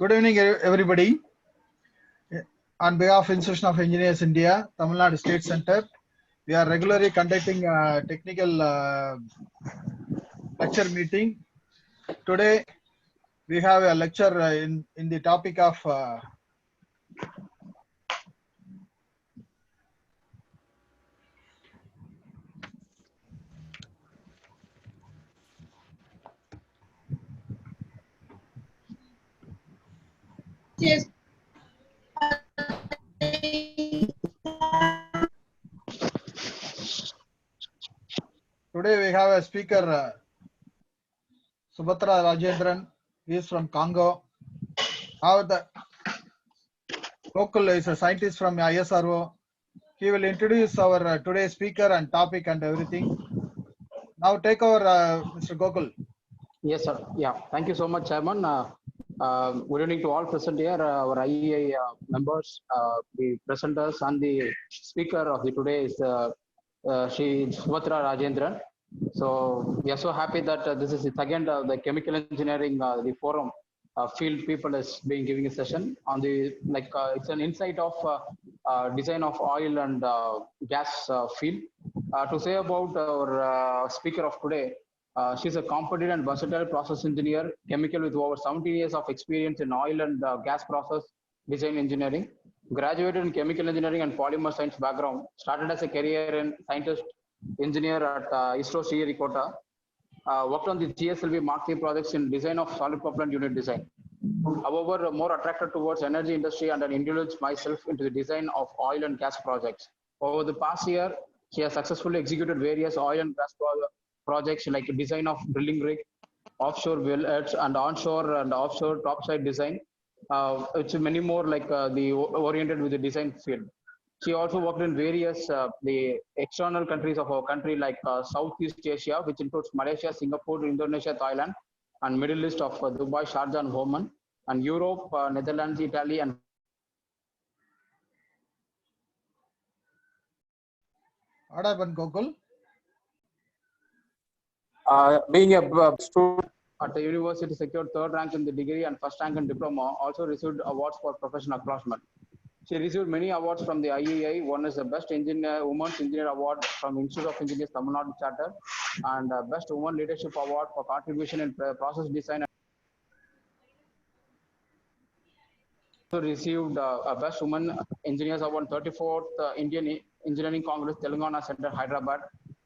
Good evening, everybody. On behalf of Institution of Engineers India, Tamil Nadu State Center, we are regularly conducting a technical lecture meeting. Today, we have a lecture in the topic of Yes. Today we have a speaker, SUBATHRA Rajendran. He is from CONGO. How the local is a scientist from ISRO. He will introduce our today's speaker and topic and everything. Now take over, Mr. Gokul. Yes, sir. Yeah. Thank you so much, Chairman. Good evening to all present here, our IEI members, the presenters, and the speaker of the today is Shri SUBATHRA Rajendran. So we are so happy that this is again the chemical engineering, the forum field people is being giving a session on the it's an insight of design of oil and gas field. To say about our speaker of today. She's a competent and versatile process engineer, chemical with over 17 years of experience in oil and gas process design engineering. Graduated in chemical engineering and polymer science background. Started as a career in scientist engineer at ISRO Sriharikota. Worked on the GSLV Mark III projects in design of solid propellant unit design. However, more attracted towards energy industry and indulged myself into the design of oil and gas projects. Over the past year, she has successfully executed various oil and gas projects like design of drilling rig, offshore wellheads, and onshore and offshore topside design. It's many more like the oriented with the design field. She also worked in various the external countries of our country like Southeast Asia, which includes Malaysia, Singapore, Indonesia, Thailand, and Middle East of Dubai, Sharjah, and Oman, and Europe, Netherlands, Italy, and What happened, Gokul? Being a student at the university, secured third rank in the degree and first rank in diploma. Also received awards for professional acknowledgement. She received many awards from the IEI. One is the Best Engineer, Women's Engineer Award from Institute of Engineers Tamil Nadu Charter, and Best Women Leadership Award for contribution in process design. Also received a Best Women Engineers Award 34th Indian Engineering Congress, Telangana Center, Hyderabad,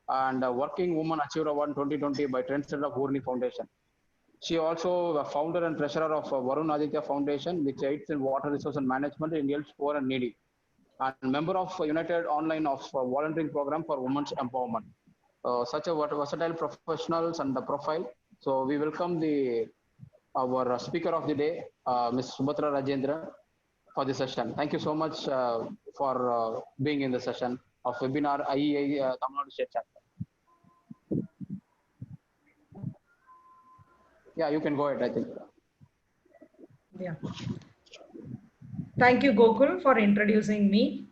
and Working Woman Achiever Award 2020 by Trendsetter of Urni Foundation. She also a founder and treasurer of Varun Aditya Foundation, which aids in water resource and management in helps poor and needy, and member of United Online of volunteering program for women's empowerment. Such a versatile professionals and the profile. So we welcome our speaker of the day, Ms. SUBATHRA Rajendran, for the session. Thank you so much for being in the session of webinar IEI Tamil Nadu State Chapter. Yeah, you can go ahead, I think. Yeah. Thank you, Gokul, for introducing me.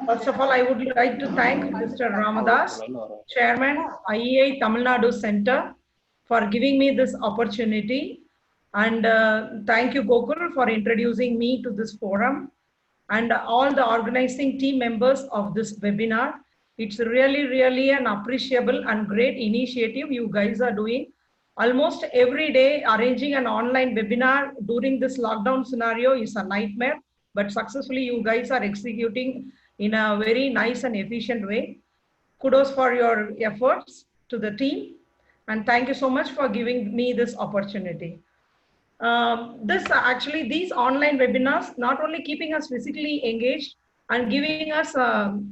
First of all, I would like to thank Mr. Ramadas, Chairman, IEI Tamil Nadu Center, for giving me this opportunity. And thank you, Gokul, for introducing me to this forum and all the organizing team members of this webinar. It's really an appreciable and great initiative you guys are doing. Almost every day arranging an online webinar during this lockdown scenario is a nightmare, but successfully you guys are executing in a very nice and efficient way. Kudos for your efforts to the team, and thank you so much for giving me this opportunity. These online webinars not only keeping us physically engaged and giving us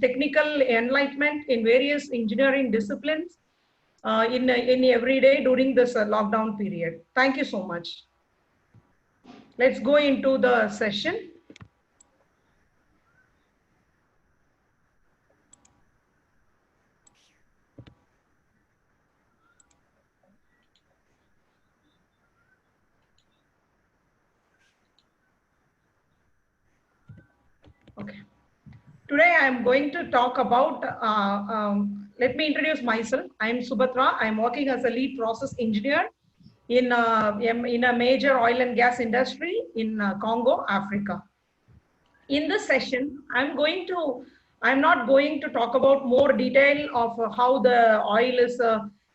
technical enlightenment in various engineering disciplines in every day during this lockdown period. Thank you so much. Let's go into the session. Okay. Today I am going to talk about, let me introduce myself. I am SUBATHRA. I am working as a lead process engineer in a major oil and gas industry in Congo, Africa. In this session, I'm not going to talk about more detail of how the oil is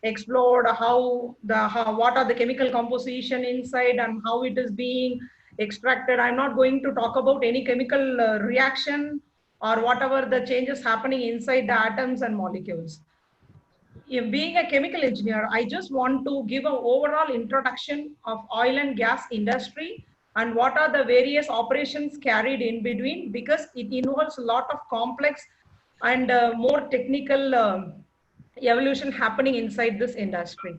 explored, what are the chemical composition inside and how it is being extracted. I'm not going to talk about any chemical reaction or whatever the changes happening inside the atoms and molecules. Being a chemical engineer, I just want to give an overall introduction of oil and gas industry and what are the various operations carried in between, because it involves a lot of complex and more technical evolution happening inside this industry.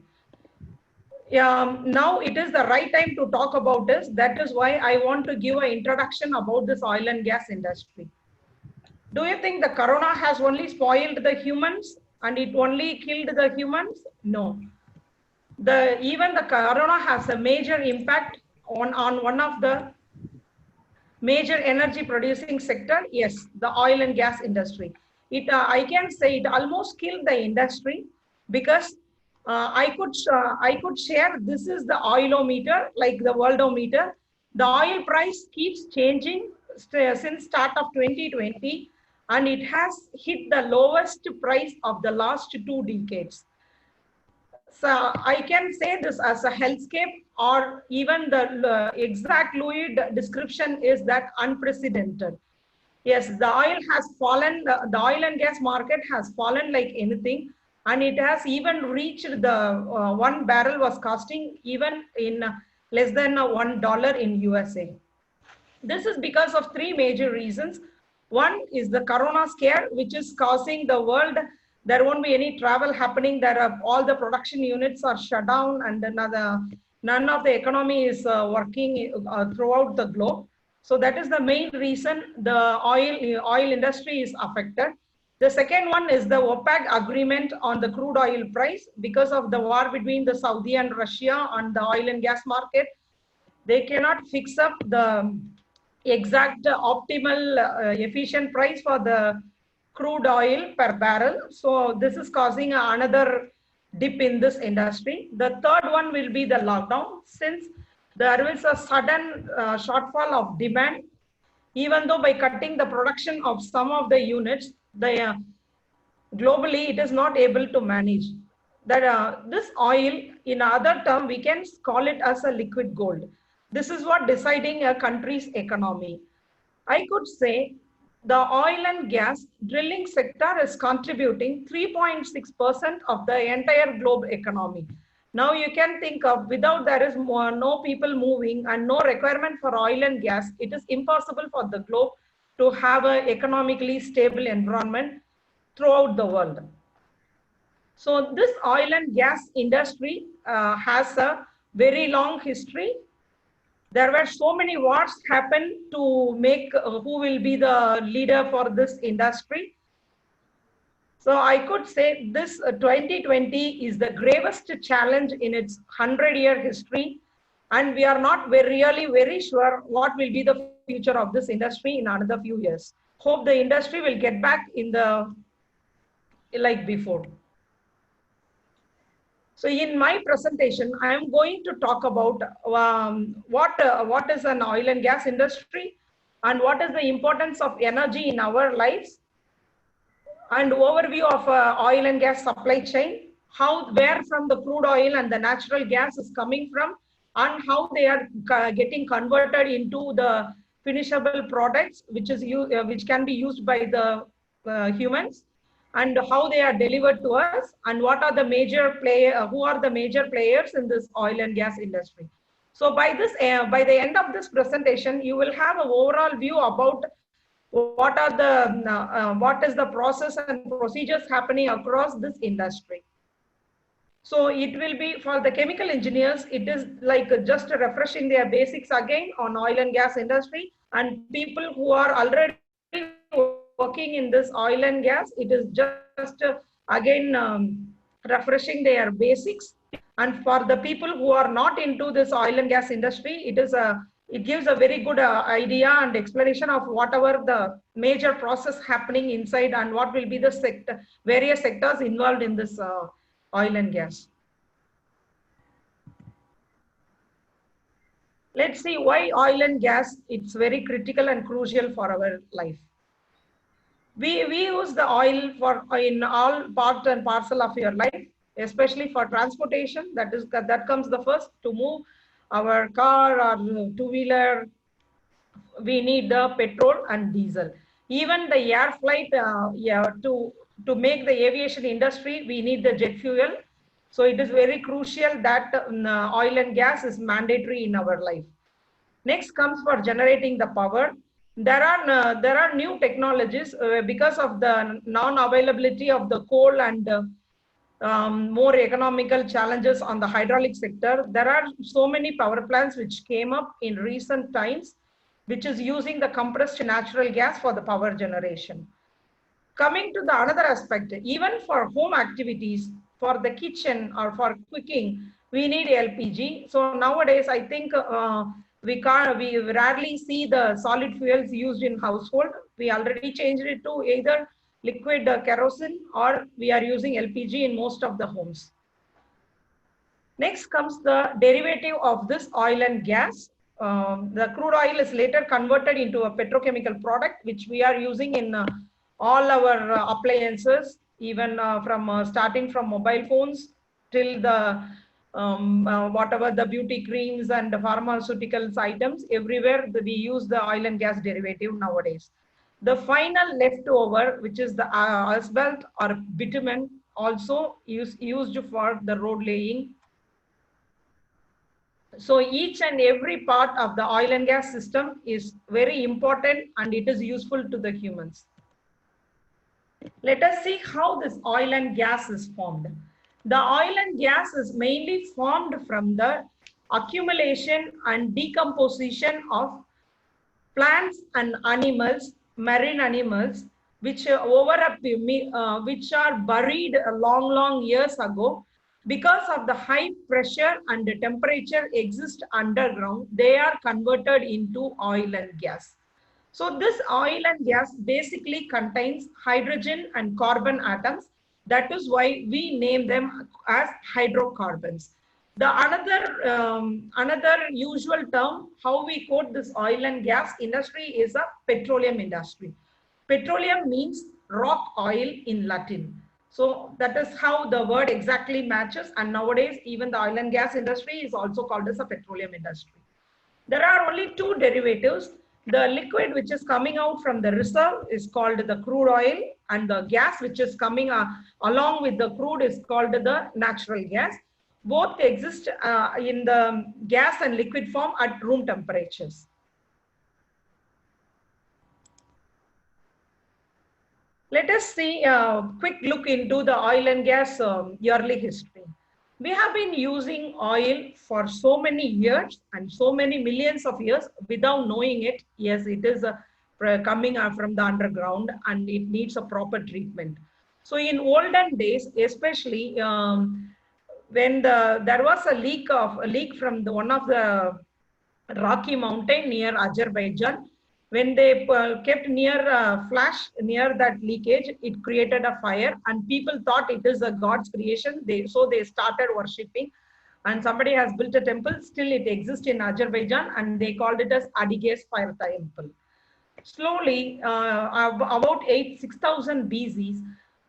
Now it is the right time to talk about this. That is why I want to give an introduction about this oil and gas industry. Do you think the corona has only spoiled the humans and it only killed the humans? No. Even the corona has a major impact on one of the major energy producing sector. Yes, the oil and gas industry. I can say it almost killed the industry, because I could share, this is the oilometer, like the worldometer. The oil price keeps changing since start of 2020, and it has hit the lowest price of the last 2 decades. So I can say this as a hellscape, or even the exact fluid description is that unprecedented. Yes, the oil has fallen, the oil and gas market has fallen like anything, and it has even reached the 1 barrel was costing even in less than $1 in USA. This is because of 3 major reasons. One is the corona scare, which is causing the world, there won't be any travel happening. All the production units are shut down, and none of the economy is working throughout the globe. So that is the main reason the oil industry is affected. The second one is the OPEC agreement on the crude oil price. Because of the war between the Saudi and Russia on the oil and gas market, they cannot fix up the exact optimal efficient price for the crude oil per barrel. So this is causing another dip in this industry. The third one will be the lockdown. Since there is a sudden shortfall of demand, even though by cutting the production of some of the units, globally it is not able to manage. This oil, in other term, we can call it as a liquid gold. This is what deciding a country's economy. I could say the oil and gas drilling sector is contributing 3.6% of the entire globe economy. Now you can think of, without there is no people moving and no requirement for oil and gas, it is impossible for the globe to have an economically stable environment throughout the world. So this oil and gas industry has a very long history. There were so many wars happened to make who will be the leader for this industry. So I could say this 2020 is the gravest challenge in its 100-year history. And we are not really very sure what will be the future of this industry in another few years. Hope the industry will get back in the like before. So in my presentation, I am going to talk about what is an oil and gas industry and what is the importance of energy in our lives, and overview of oil and gas supply chain, where from the crude oil and the natural gas is coming from, and how they are getting converted into the finishable products, which can be used by the humans, and how they are delivered to us, and what are the who are the major players in this oil and gas industry. So by the end of this presentation, you will have an overall view about what is the process and procedures happening across this industry. So it will be for the chemical engineers, it is like just refreshing their basics again on oil and gas industry, and people who are already working in this oil and gas, it is just again refreshing their basics. And for the people who are not into this oil and gas industry, it gives a very good idea and explanation of whatever the major process happening inside and what will be the various sectors involved in this oil and gas. Let's see why oil and gas, it's very critical and crucial for our life. We use the oil for in all part and parcel of your life, especially for transportation. That comes the first to move our car or two-wheeler. We need the petrol and diesel. Even the air flight, to make the aviation industry, we need the jet fuel. So it is very crucial that oil and gas is mandatory in our life. Next comes for generating the power. There are new technologies because of the non-availability of the coal and more economical challenges on the hydraulic sector. There are so many power plants which came up in recent times, which is using the compressed natural gas for the power generation. Coming to the another aspect, even for home activities, for the kitchen or for cooking, we need LPG. So nowadays, I think we rarely see the solid fuels used in household. We already changed it to either liquid kerosene or we are using LPG in most of the homes. Next comes the derivative of this oil and gas. The crude oil is later converted into a petrochemical product, which we are using in all our appliances, even starting from mobile phones till the whatever the beauty creams and the pharmaceuticals items, everywhere we use the oil and gas derivative nowadays. The final leftover, which is the asphalt or bitumen, also used for the road laying. So each and every part of the oil and gas system is very important and it is useful to the humans. Let us see how this oil and gas is formed. The oil and gas is mainly formed from the accumulation and decomposition of plants and animals, marine animals, which which are buried long years ago. Because of the high pressure and the temperature exist underground, they are converted into oil and gas. So this oil and gas basically contains hydrogen and carbon atoms. That is why we name them as hydrocarbons. The another usual term how we quote this oil and gas industry is a petroleum industry. Petroleum means rock oil in Latin. So that is how the word exactly matches. And nowadays, even the oil and gas industry is also called as a petroleum industry. There are only two derivatives. The liquid which is coming out from the reserve is called the crude oil, and the gas which is coming along with the crude is called the natural gas. Both exist in the gas and liquid form at room temperatures. Let us see a quick look into the oil and gas yearly history. We have been using oil for so many years and so many millions of years without knowing it. Yes, it is coming from the underground and it needs a proper treatment. So in olden days, especially when there was a leak from one of the Rocky Mountain near Azerbaijan. When they kept near flash near that leakage, it created a fire and people thought it is a God's creation. So they started worshipping, and somebody has built a temple. Still it exists in Azerbaijan and they called it as Adiges Fire Temple. Slowly, about 6,000 BCs,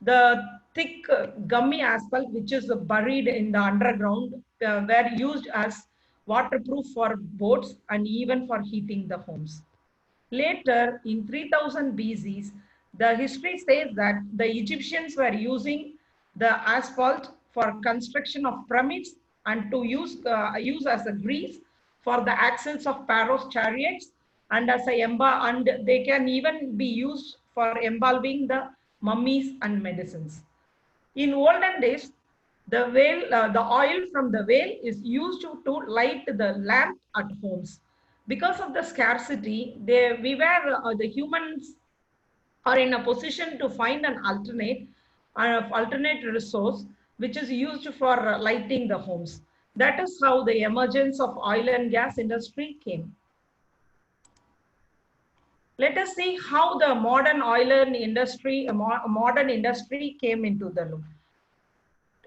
the thick gummy asphalt, which is buried in the underground, were used as waterproof for boats and even for heating the homes. Later, in 3000 BCs, the history says that the Egyptians were using the asphalt for construction of pyramids and to use as a grease for the axles of Pharaoh's chariots, and as and they can even be used for embalming the mummies and medicines. In olden days, the oil from the whale is used to light the lamp at homes. Because of the scarcity, the humans are in a position to find an alternate resource which is used for lighting the homes. That is how the emergence of oil and gas industry came. Let us see how the modern oil and industry, modern industry came into the loop.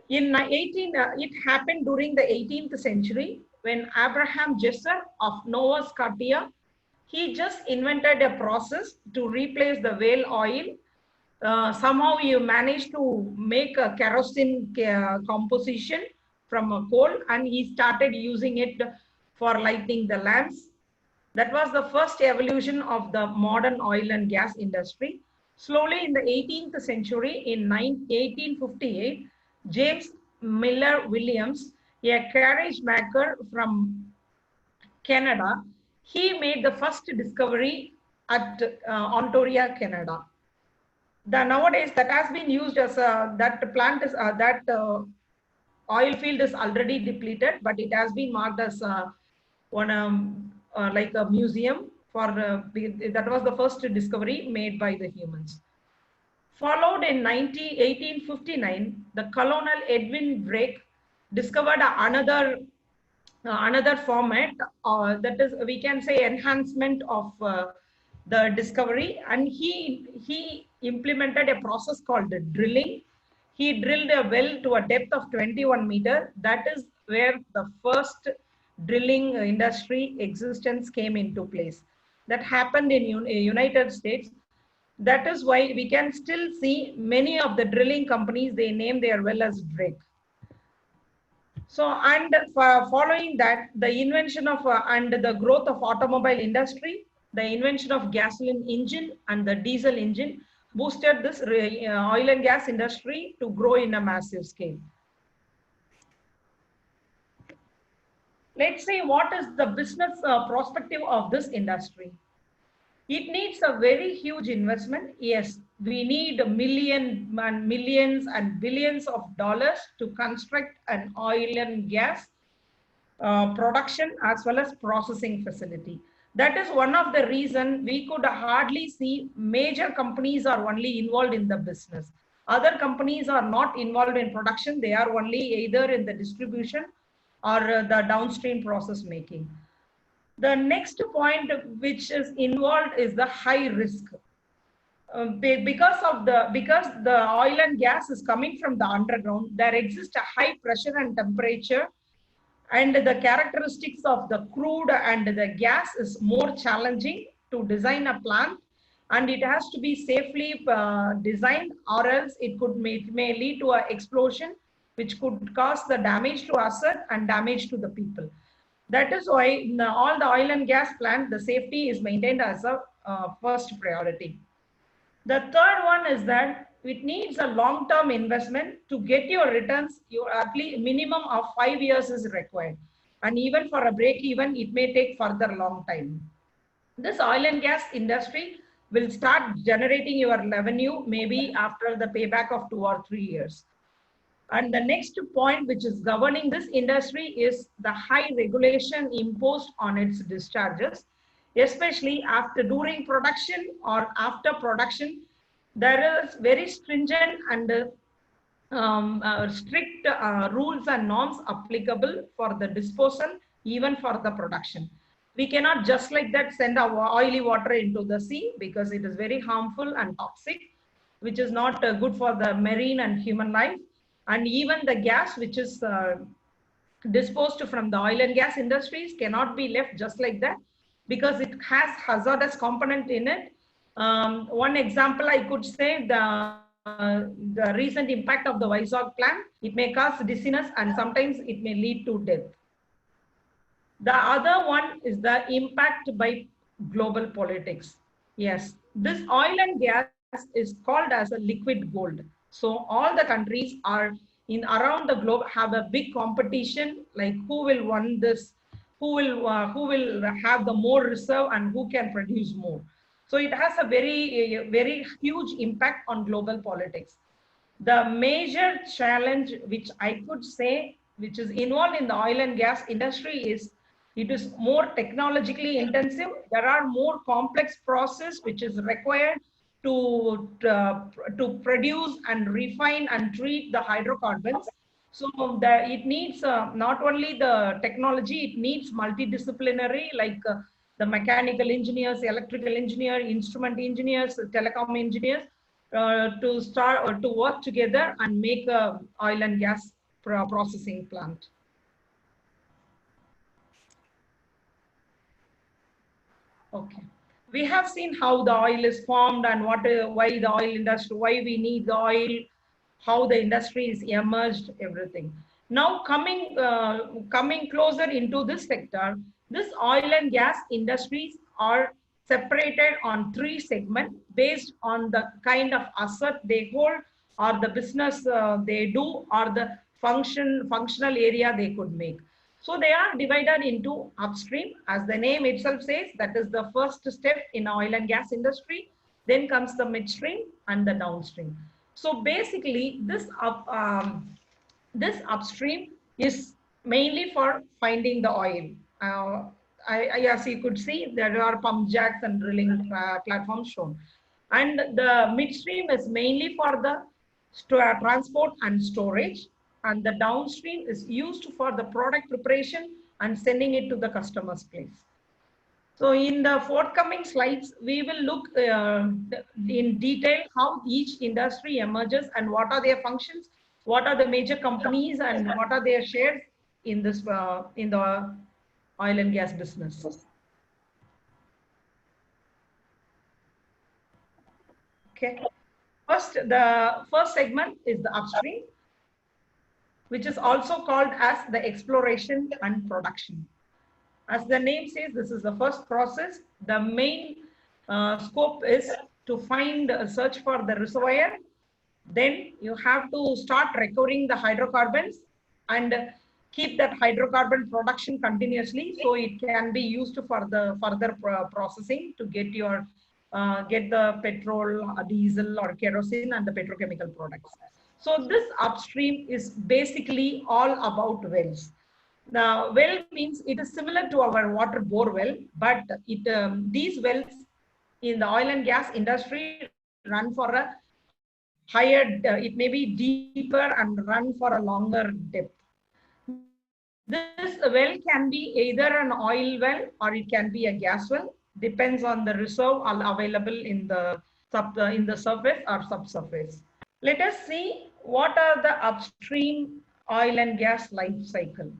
It happened during the 18th century. when Abraham Jesser of Nova Scotia, he just invented a process to replace the whale oil. Somehow he managed to make a kerosene composition from a coal, and he started using it for lighting the lamps. That was the first evolution of the modern oil and gas industry. Slowly in the 18th century, in 1858, James Miller Williams, a carriage maker from Canada, he made the first discovery at Ontario, Canada. Nowadays that has been used as that plant is oil field is already depleted, but it has been marked as like a museum for that was the first discovery made by the humans. Followed in 1859, the Colonel Edwin Drake discovered another format, that is, we can say, enhancement of the discovery, and he implemented a process called drilling. He drilled a well to a depth of 21 meters. That is where the first drilling industry existence came into place. That happened in United States. That is why we can still see many of the drilling companies, they name their well as Drake. So, and following that, the invention of and the growth of automobile industry, the invention of gasoline engine and the diesel engine boosted this oil and gas industry to grow in a massive scale. Let's see what is the business perspective of this industry. It needs a very huge investment. Yes, we need millions and billions of dollars to construct an oil and gas production as well as processing facility. That is one of the reasons we could hardly see major companies are only involved in the business. Other companies are not involved in production. They are only either in the distribution or the downstream process making. The next point which is involved is the high risk. Because the oil and gas is coming from the underground, there exists a high pressure and temperature, and the characteristics of the crude and the gas is more challenging to design a plant, and it has to be safely designed, or else it may lead to an explosion which could cause the damage to asset and damage to the people. That is why in all the oil and gas plants, the safety is maintained as a first priority. The third one is that it needs a long-term investment to get your returns. At least minimum of 5 years is required, and even for a break even, it may take further long time. This oil and gas industry will start generating your revenue maybe after the payback of 2 or 3 years. And the next point which is governing this industry is the high regulation imposed on its discharges, especially during production or after production. There is very stringent and strict rules and norms applicable for the disposal, even for the production. We cannot just like that send our oily water into the sea, because it is very harmful and toxic, which is not good for the marine and human life. And even the gas which is disposed from the oil and gas industries cannot be left just like that, because it has hazardous component in it. One example I could say, the recent impact of the Vizag plant, it may cause dizziness and sometimes it may lead to death. The other one is the impact by global politics. Yes, this oil and gas is called as a liquid gold. So all the countries are around the globe have a big competition, like who will win this, who will have the more reserve and who can produce more. So it has a very huge impact on global politics. The major challenge which I could say, which is involved in the oil and gas industry, is it is more technologically intensive. There are more complex process which is required to produce and refine and treat the hydrocarbons. So it needs not only the technology, it needs multidisciplinary, like the mechanical engineers, electrical engineer, instrument engineers, telecom engineers, to work together and make a oil and gas processing plant. Okay. We have seen how the oil is formed and why the oil industry, why we need the oil, how the industry is emerged, everything. Now coming closer into this sector, this oil and gas industries are separated on three segments based on the kind of asset they hold, or the business they do, or the functional area they could make. So they are divided into upstream, as the name itself says, that is the first step in oil and gas industry. Then comes the midstream and the downstream. So basically, this upstream is mainly for finding the oil. As you could see, there are pump jacks and drilling platforms shown. And the midstream is mainly for the transport and storage. And the downstream is used for the product preparation and sending it to the customer's place. So in the forthcoming slides, we will look in detail how each industry emerges and what are their functions, what are the major companies, and what are their shares in this in the oil and gas business. Okay. The first segment is the upstream, which is also called as the exploration and production. As the name says, this is the first process. The main scope is to search for the reservoir. Then you have to start recovering the hydrocarbons and keep that hydrocarbon production continuously, so it can be used for the further processing to get your get the petrol, diesel, or kerosene and the petrochemical products. So this upstream is basically all about wells. Now, well means it is similar to our water bore well, but these wells in the oil and gas industry run for a higher, it may be deeper and run for a longer depth. This well can be either an oil well or it can be a gas well, depends on the reserve available in the surface or subsurface. Let us see what are the upstream oil and gas life cycle.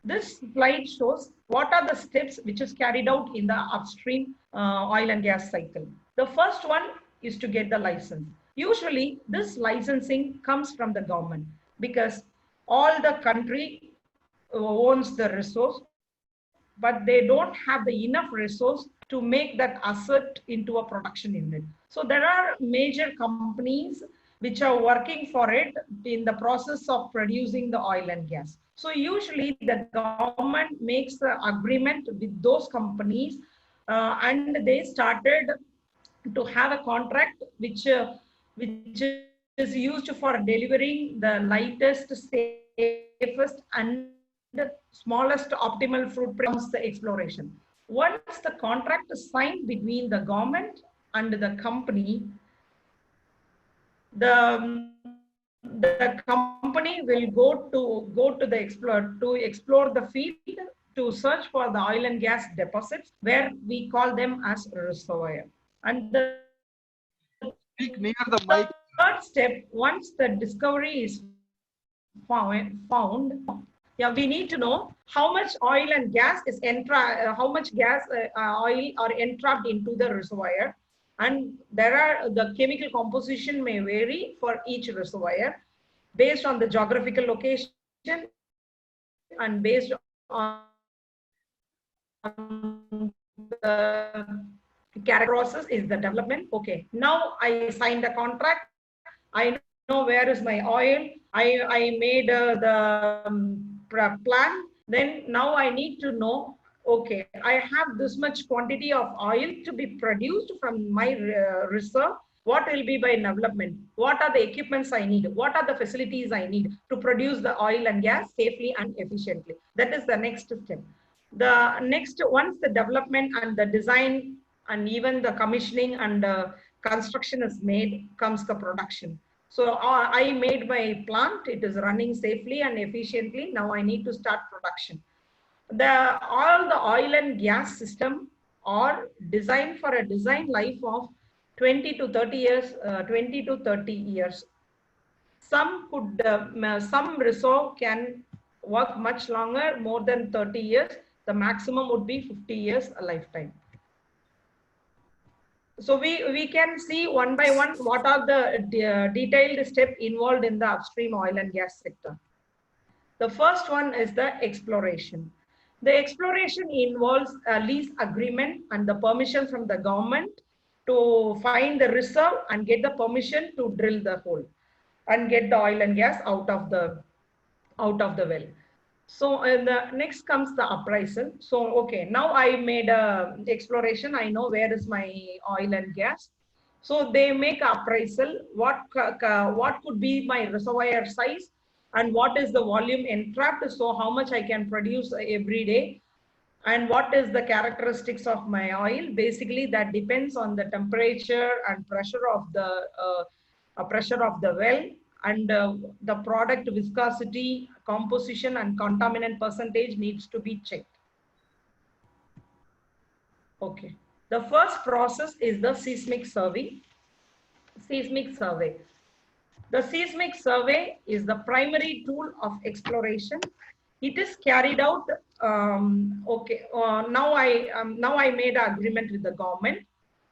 This slide shows what are the steps which is carried out in the upstream oil and gas cycle. The first one is to get the license. Usually this licensing comes from the government because all the country owns the resource, but they don't have the enough resource to make that asset into a production unit. So there are major companies which are working for it in the process of producing the oil and gas. So usually the government makes the agreement with those companies and they started to have a contract which is used for delivering the lightest, safest and smallest optimal footprint the exploration. Once the contract is signed between the government and the company, the company will go to the explore the field to search for the oil and gas deposits, where we call them as reservoir. And the Speak near the mic. third step, once the discovery is found, yeah, we need to know how much oil and gas is how much oil are entrapped into the reservoir. And the chemical composition may vary for each reservoir based on the geographical location and based on the character process is the development. Okay, now I signed a contract. I know where is my oil. I made the plan. Then now I need to know, okay, I have this much quantity of oil to be produced from my reserve. What will be my development? What are the equipments I need? What are the facilities I need to produce the oil and gas safely and efficiently? That is the next step. The next, once the development and the design and even the commissioning and construction is made, comes the production. So I made my plant, it is running safely and efficiently. Now I need to start production. All the oil and gas system are designed for a design life of 20 to 30 years. Some reserve can work much longer, more than 30 years. The maximum would be 50 years a lifetime. So we can see one by one what are the detailed steps involved in the upstream oil and gas sector. The first one is the exploration. The exploration involves a lease agreement and the permission from the government to find the reserve and get the permission to drill the hole and get the oil and gas out of the well. So the next comes the appraisal. So okay, now I made a exploration. I know where is my oil and gas. So they make appraisal. What could be my reservoir size and what is the volume entrapped? So how much I can produce every day, and what is the characteristics of my oil? Basically, that depends on the temperature and pressure of the well, and the product viscosity, composition, and contaminant percentage needs to be checked. Okay. The first process is the seismic survey. The seismic survey is the primary tool of exploration. It is carried out. Now I made an agreement with the government.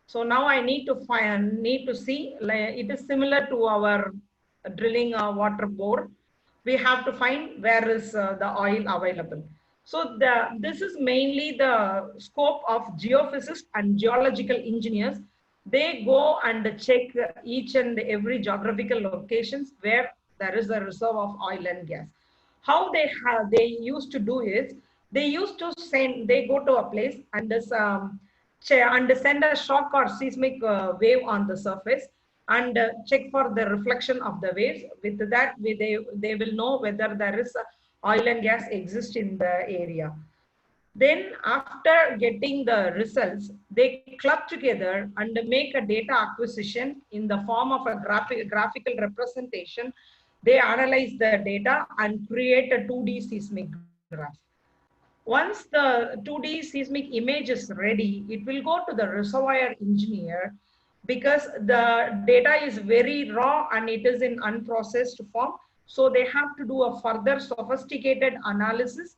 So now I need to see. It is similar to our drilling a water bore. We have to find where is the oil available. So this is mainly the scope of geophysicists and geological engineers. They go and check each and every geographical locations where there is a reserve of oil and gas. How they used to do is, they go to a place and send a shock or seismic wave on the surface and check for the reflection of the waves. With that, they will know whether there is oil and gas exist in the area. Then after getting the results, they club together and make a data acquisition in the form of a graphical representation. They analyze the data and create a 2D seismic graph. Once the 2D seismic image is ready, it will go to the reservoir engineer, because the data is very raw and it is in unprocessed form. So they have to do a further sophisticated analysis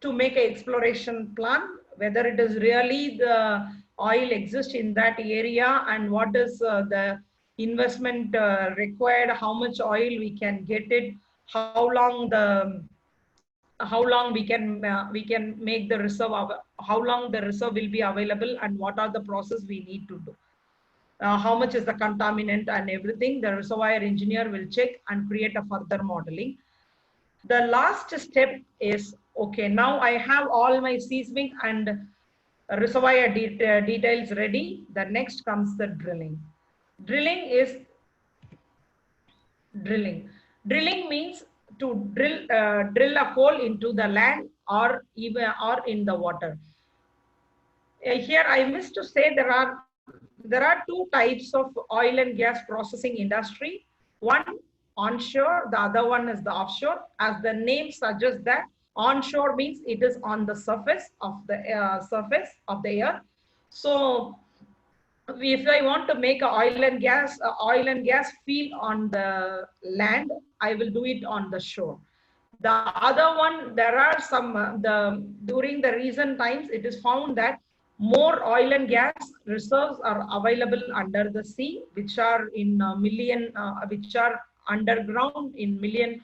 to make an exploration plan, whether it is really the oil exists in that area and what is the investment required, how much oil we can get it, how long we can make the reserve, how long the reserve will be available, and what are the process we need to do. How much is the contaminant and everything, the reservoir engineer will check and create a further modeling. The last step is, okay, now I have all my seismic and reservoir details ready. The next comes the drilling. Drilling means to drill a hole into the land or in the water. Here I missed to say there are two types of oil and gas processing industry. One onshore, the other one is the offshore. As the name suggests, that onshore means it is on the surface of the earth. So if I want to make a oil and gas field on the land, I will do it on the shore. The other one, there are some during the recent times, it is found that more oil and gas reserves are available under the sea, which are in which are underground in million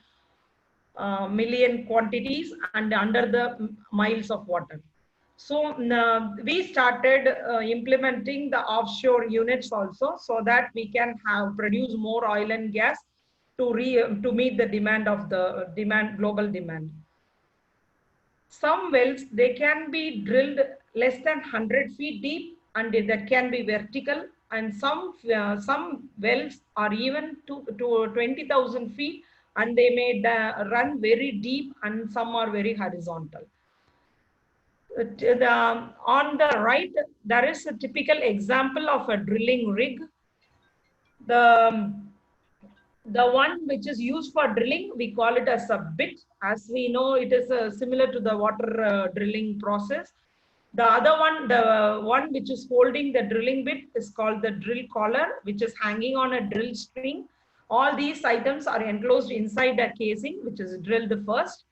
quantities and under the miles of water. So we started implementing the offshore units also, so that we can produce more oil and gas to meet the demand of the global demand. Some wells, they can be drilled less than 100 feet deep, and that can be vertical, and some wells are even to 20,000 feet, and they may run very deep, and some are very horizontal. On the right, there is a typical example of a drilling rig. The one which is used for drilling, we call it as a bit. As we know, it is similar to the water drilling process. The other one, the one which is holding the drilling bit, is called the drill collar, which is hanging on a drill string. All these items are enclosed inside a casing, which is drilled first.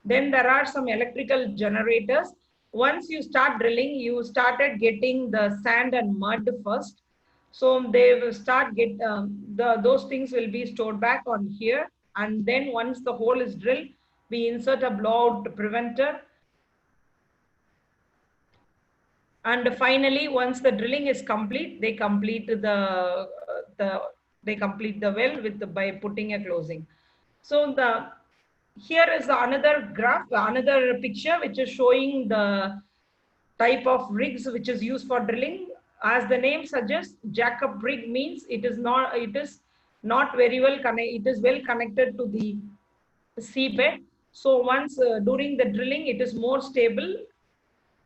Then there are some electrical generators. once you start drilling, you started getting the sand and mud first. So they will start those things will be stored back on here. And then once the hole is drilled, we insert a blowout preventer. And finally, once the drilling is complete, they complete the well by putting a closing. So here is another graph, another picture which is showing the type of rigs which is used for drilling. As the name suggests, jackup rig means it is not very well connected. It is well connected to the seabed. So once during the drilling, it is more stable.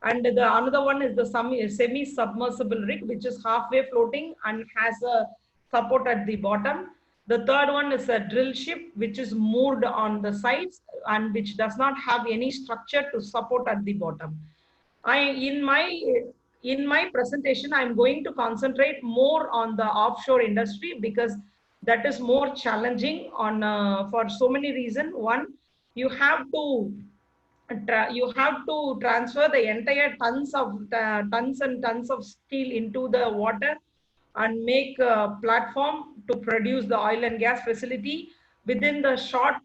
And the another one is the semi-submersible rig, which is halfway floating and has a support at the bottom. The third one is a drill ship, which is moored on the sides and which does not have any structure to support at the bottom. In my presentation, I'm going to concentrate more on the offshore industry because that is more challenging for so many reasons. One, you have to transfer the entire tons and tons of steel into the water and make a platform to produce the oil and gas facility within the short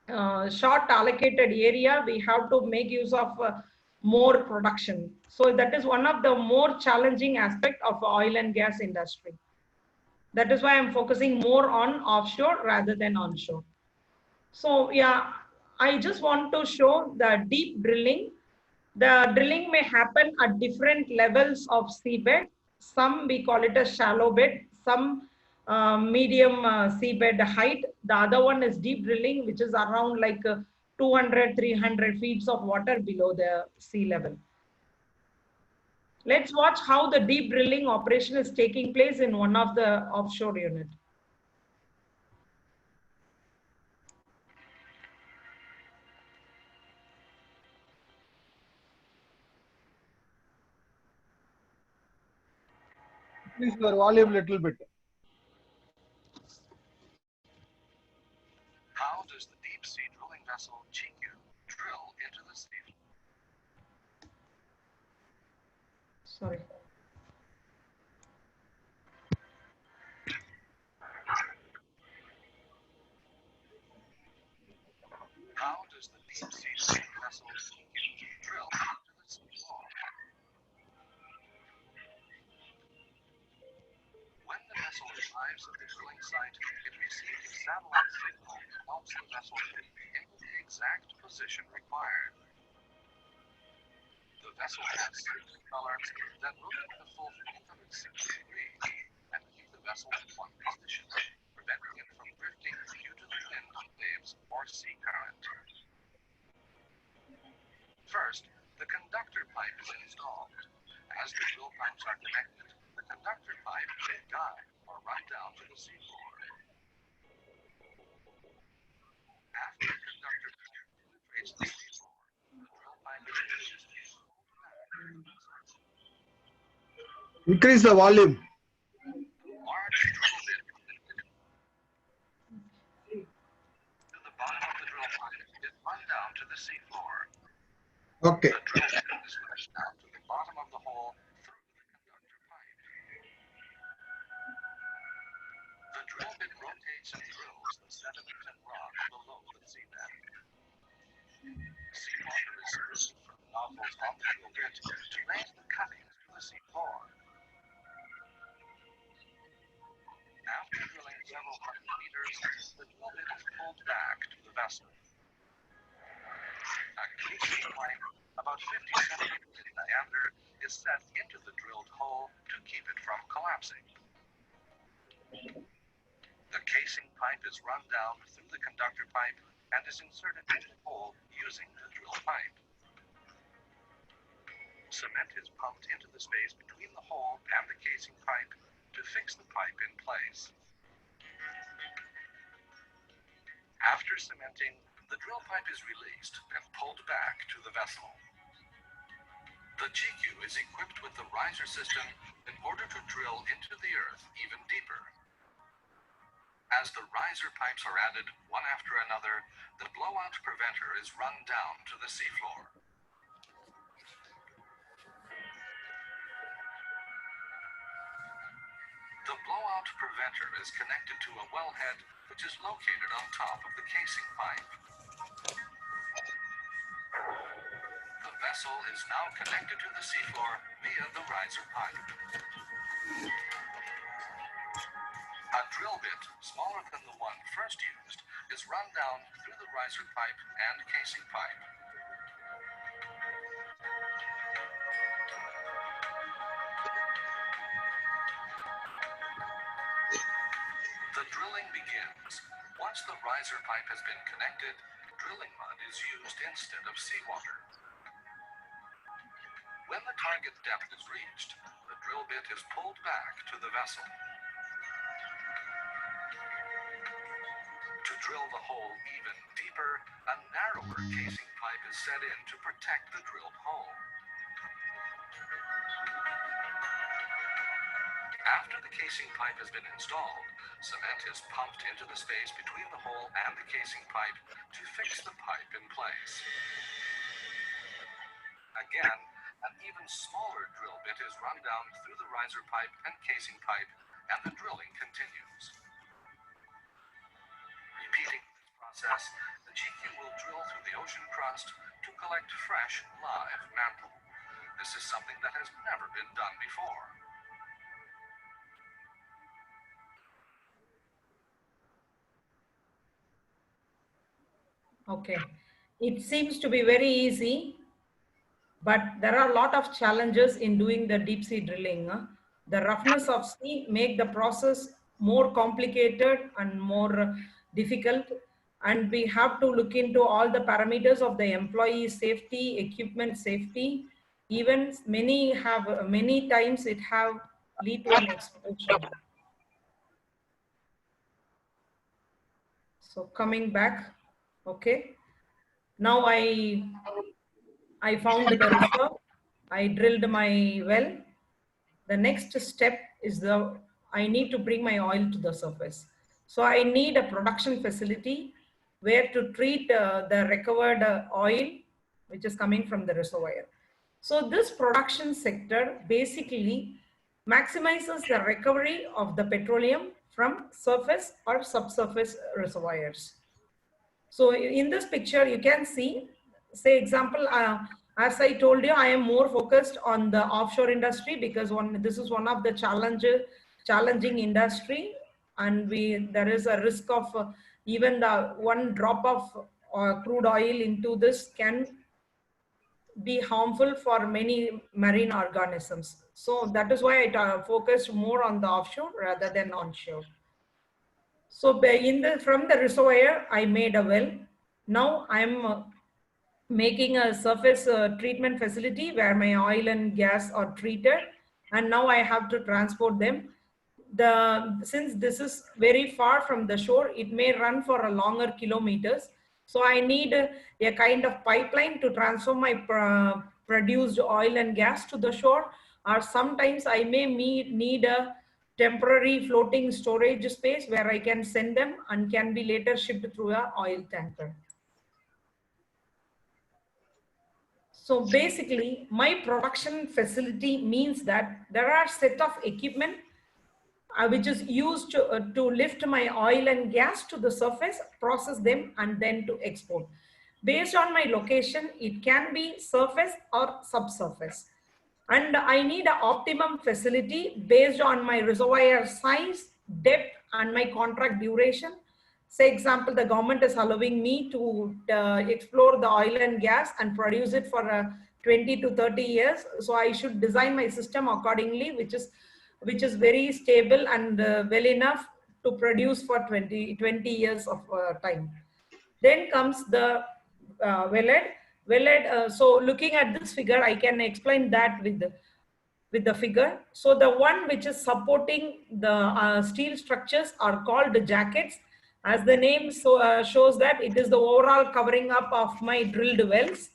allocated area. We have to make use of more production. So that is one of the more challenging aspect of oil and gas industry. That is why I'm focusing more on offshore rather than onshore. So yeah, I just want to show the deep drilling. The drilling may happen at different levels of seabed. Some we call it a shallow bed, some medium seabed height. The other one is deep drilling, which is around like 200, 300 feet of water below the sea level. Let's watch how the deep drilling operation is taking place in one of the offshore units. Please your volume little bit. How does the deep sea drilling vessel CONGO drill into the sea? Sorry. How does the deep sea drilling vessel CONGO drill into the sea floor? When the vessel arrives at the drilling site, it receives a satellite signal that helps the vessel pinpoint the exact position required. The vessel has certain colors that rotate the full 360 degrees and keep the vessel in one position, preventing it from drifting due to the wind, waves, or sea current. First, the conductor pipe is installed. As the drill pipes are connected, the conductor pipe may guide or run down to the seafloor. After the conductor pipe penetrates the seafloor, the drill pipe is released and pulled back. Increase the volume. Large drill bit to the bottom of the drill pipe is run down to the seafloor. Okay. The drill bit is pushed down to the bottom of the hole through the conductor pipe. The drill bit rotates and drills the sediment and rock below the seabed. Seawater is sprayed from nozzles on the drill bit to raise the cuttings to the seafloor. After drilling several hundred meters, the drill bit is pulled back to the vessel. A casing pipe about 50 centimeters in diameter is set into the drilled hole to keep it from collapsing. The casing pipe is run down through the conductor pipe and is inserted into the hole using the drill pipe. Cement is pumped into the space between the hole and the casing pipe to fix the pipe in place. After cementing, the drill pipe is released and pulled back to the vessel. The CONGO is equipped with the riser system in order to drill into the earth even deeper. As the riser pipes are added one after another, the blowout preventer is run down to the seafloor. The blowout preventer is connected to a wellhead which is located on top of the casing pipe. The vessel is now connected to the seafloor via the riser pipe. A drill bit, smaller than the one first used, is run down through the riser pipe and casing pipe. The drilling begins. Once the riser pipe has been connected, drilling mud is used instead of seawater. When the target depth is reached, the drill bit is pulled back to the vessel. To drill the hole even deeper, a narrower casing pipe is set in to protect the drilled hole. After the casing pipe has been installed, cement is pumped into the space between the hole and the casing pipe to fix the pipe in place. Again, an even smaller drill bit is run down through the riser pipe and casing pipe, and the drilling continues. Repeating this process, the GQ will drill through the ocean crust to collect fresh, live mantle. This is something that has never been done before. Okay, it seems to be very easy, but there are a lot of challenges in doing the deep sea drilling. The roughness of sea make the process more complicated and more difficult, and we have to look into all the parameters of the employee safety, equipment safety. Even many times it have lead to an explosion. So coming back, okay. Now I found the reserve. I drilled my well. The next step is I need to bring my oil to the surface. So I need a production facility where to treat the recovered oil, which is coming from the reservoir. So this production sector basically maximizes the recovery of the petroleum from surface or subsurface reservoirs. So in this picture, you can see, say example, as I told you, I am more focused on the offshore industry because this is one of the challenging industry, and there is a risk of even the one drop of crude oil into this can be harmful for many marine organisms. So that is why I focused more on the offshore rather than onshore. So from the reservoir, I made a well. Now I'm making a surface treatment facility where my oil and gas are treated, and now I have to transport them. Since this is very far from the shore, it may run for a longer kilometers. So I need a kind of pipeline to transfer my produced oil and gas to the shore, or sometimes I may need a temporary floating storage space where I can send them and can be later shipped through a oil tanker. So basically, my production facility means that there are set of equipment which is used to lift my oil and gas to the surface, process them, and then to export. Based on my location, it can be surface or subsurface. And I need an optimum facility based on my reservoir size, depth, and my contract duration. Say example, the government is allowing me to explore the oil and gas and produce it for 20 to 30 years. So I should design my system accordingly, which is very stable and well enough to produce for 20 years of time. Then comes the wellhead. So looking at this figure, I can explain that with the figure. So the one which is supporting the steel structures are called the jackets. As the name shows that it is the overall covering up of my drilled wells.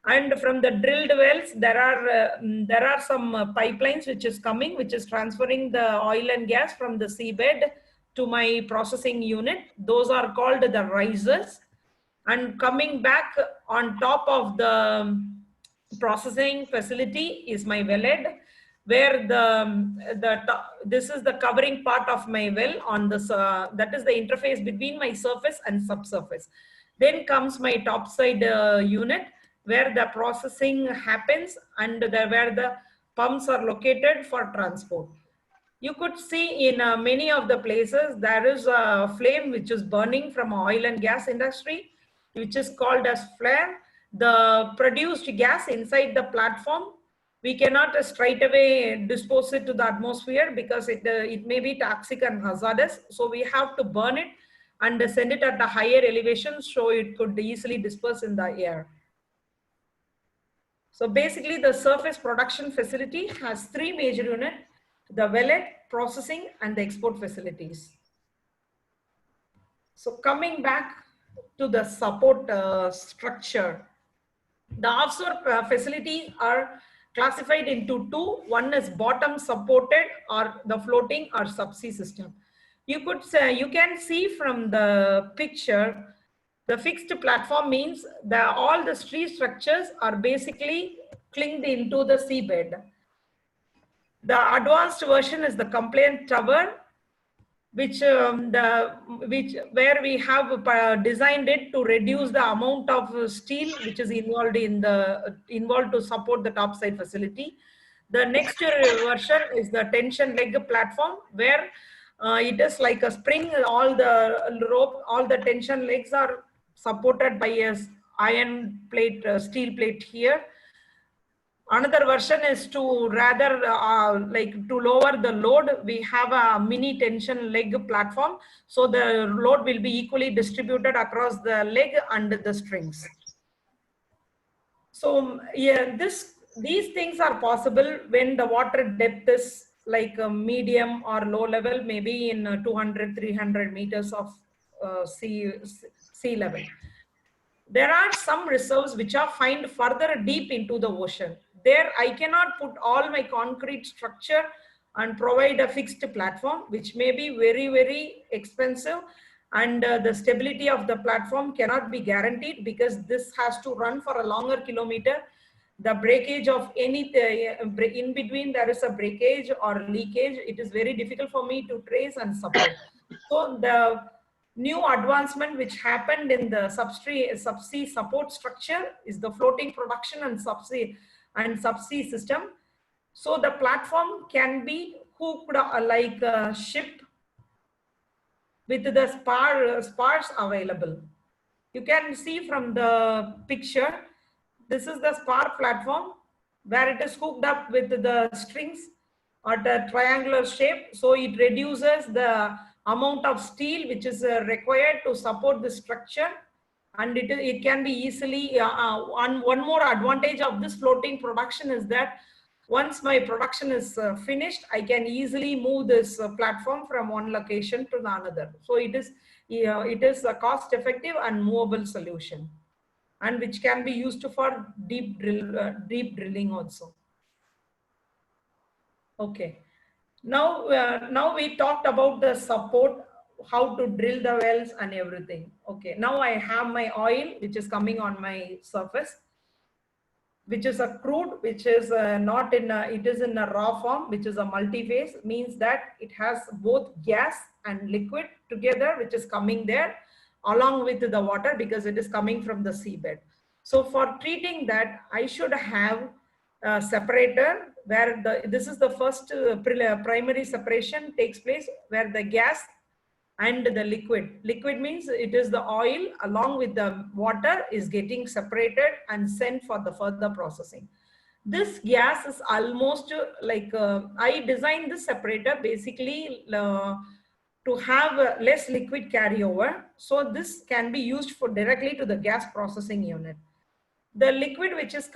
And from the drilled wells, there are some pipelines which is coming, which is transferring the oil and gas from the seabed to my processing unit. Those are called the risers. And coming back on top of the processing facility is my wellhead. where this is the covering part of my well on this, that is the interface between my surface and subsurface. Then comes my topside unit, where the processing happens and where the pumps are located for transport. You could see in many of the places there is a flame which is burning from oil and gas industry, which is called as flare. The produced gas inside the platform, we cannot straight away dispose it to the atmosphere because it may be toxic and hazardous. So we have to burn it and send it at a higher elevation so it could easily disperse in the air. So basically the surface production facility has three major units: the wellhead, processing, and the export facilities. So coming back to the support structure, the offshore facilities are classified into two. One is bottom supported or the floating or subsea system. You could say, you can see from the picture, the fixed platform means that all the tree structures are basically clinged into the seabed. The advanced version is the compliant tower, which where we have designed it to reduce the amount of steel which is involved to support the topside facility. The next version is the tension leg platform, where it is like a spring. All the rope, all the tension legs are supported by a iron plate, steel plate here. Another version is to rather like to lower the load. We have a mini tension leg platform, so the load will be equally distributed across the leg and the strings. So yeah, these things are possible when the water depth is like a medium or low level, maybe in 200-300 meters of sea level. There are some reserves which are found further deep into the ocean. There I cannot put all my concrete structure and provide a fixed platform, which may be very, very expensive, and the stability of the platform cannot be guaranteed because this has to run for a longer kilometer. The breakage of any in between, there is a breakage or leakage, it is very difficult for me to trace and support. So the new advancement which happened in the subsea support structure is the floating production and subsea system. So the platform can be hooked like a ship with the spars available. You can see from the picture, this is the spar platform where it is hooked up with the strings at a triangular shape. So it reduces the amount of steel which is required to support the structure, and it can be easily one more advantage of this floating production is that once my production is finished, I can easily move this platform from one location to another. So it is a cost effective and movable solution, and which can be used for deep drilling also. Okay. Now we talked about the support, how to drill the wells and everything. Okay, now I have my oil which is coming on my surface, which is a crude, which is not in a, it is in a raw form, which is a multi-phase, means that it has both gas and liquid together, which is coming there along with the water because it is coming from the seabed. So for treating that, I should have a separator where this is the first primary separation takes place, where the gas and the liquid means it is the oil along with the water is getting separated and sent for the further processing. This gas is almost like I designed this separator basically to have less liquid carryover, so this can be used for directly to the gas processing unit. The liquid which is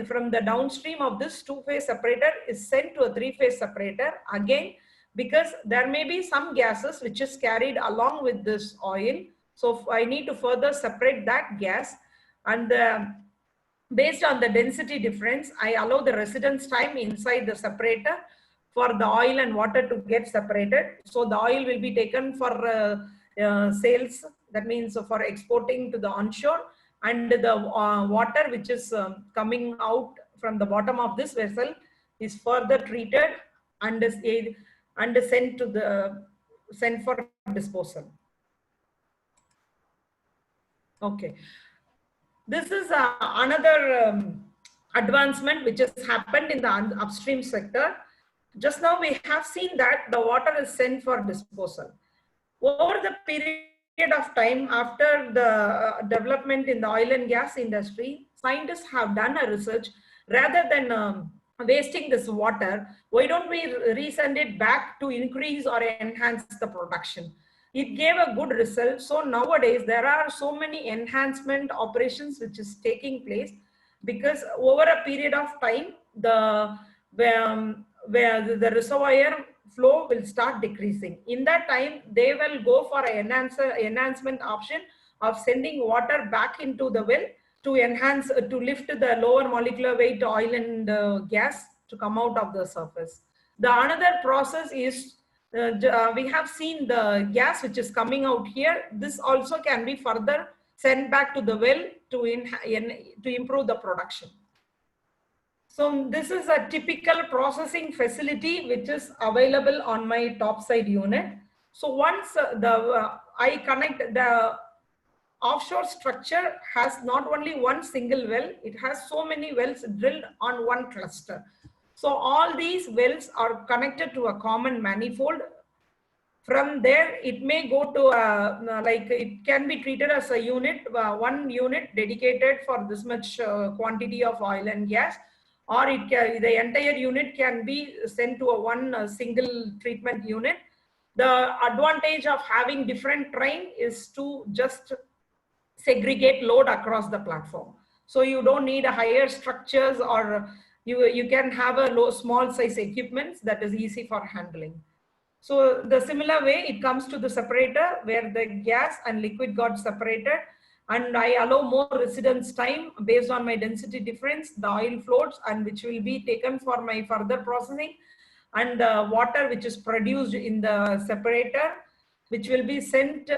from the downstream of this two-phase separator is sent to a three-phase separator again, because there may be some gases which is carried along with this oil. So I need to further separate that gas, and based on the density difference, I allow the residence time inside the separator for the oil and water to get separated. So the oil will be taken for sales, that means for exporting to the onshore, and the water which is coming out from the bottom of this vessel is further treated and sent for disposal. Okay. This is another advancement which has happened in the upstream sector. Just now we have seen that the water is sent for disposal. Over the period of time after the development in the oil and gas industry, scientists have done a research rather than wasting this water, why don't we resend it back to increase or enhance the production? It gave a good result. So nowadays there are so many enhancement operations which is taking place, because over a period of time where the reservoir flow will start decreasing. In that time they will go for an enhancement option of sending water back into the well to enhance, to lift the lower molecular weight oil and gas to come out of the surface. The another process is we have seen the gas which is coming out here. This also can be further sent back to the well to improve the production. So this is a typical processing facility which is available on my topside unit. So once I connect, the offshore structure has not only one single well, it has so many wells drilled on one cluster. So all these wells are connected to a common manifold. From there, it may go to like it can be treated as a unit, one unit dedicated for this much quantity of oil and gas, or the entire unit can be sent to a one single treatment unit. The advantage of having different train is to just segregate load across the platform. So you don't need a higher structures, or you can have a small size equipments that is easy for handling. So the similar way it comes to the separator, where the gas and liquid got separated, and I allow more residence time based on my density difference, the oil floats, and which will be taken for my further processing, and the water which is produced in the separator, which will be sent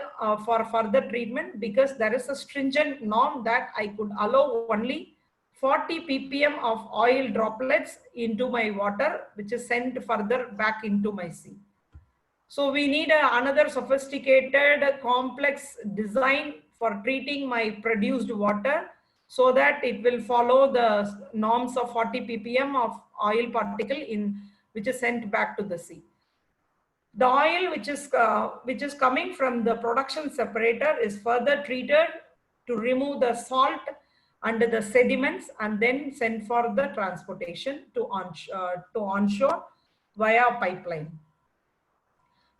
for further treatment, because there is a stringent norm that I could allow only 40 ppm of oil droplets into my water, which is sent further back into my sea. So we need another sophisticated complex design for treating my produced water, so that it will follow the norms of 40 ppm of oil particle which is sent back to the sea. The oil which is coming from the production separator is further treated to remove the salt and the sediments, and then sent for the transportation to onshore via pipeline.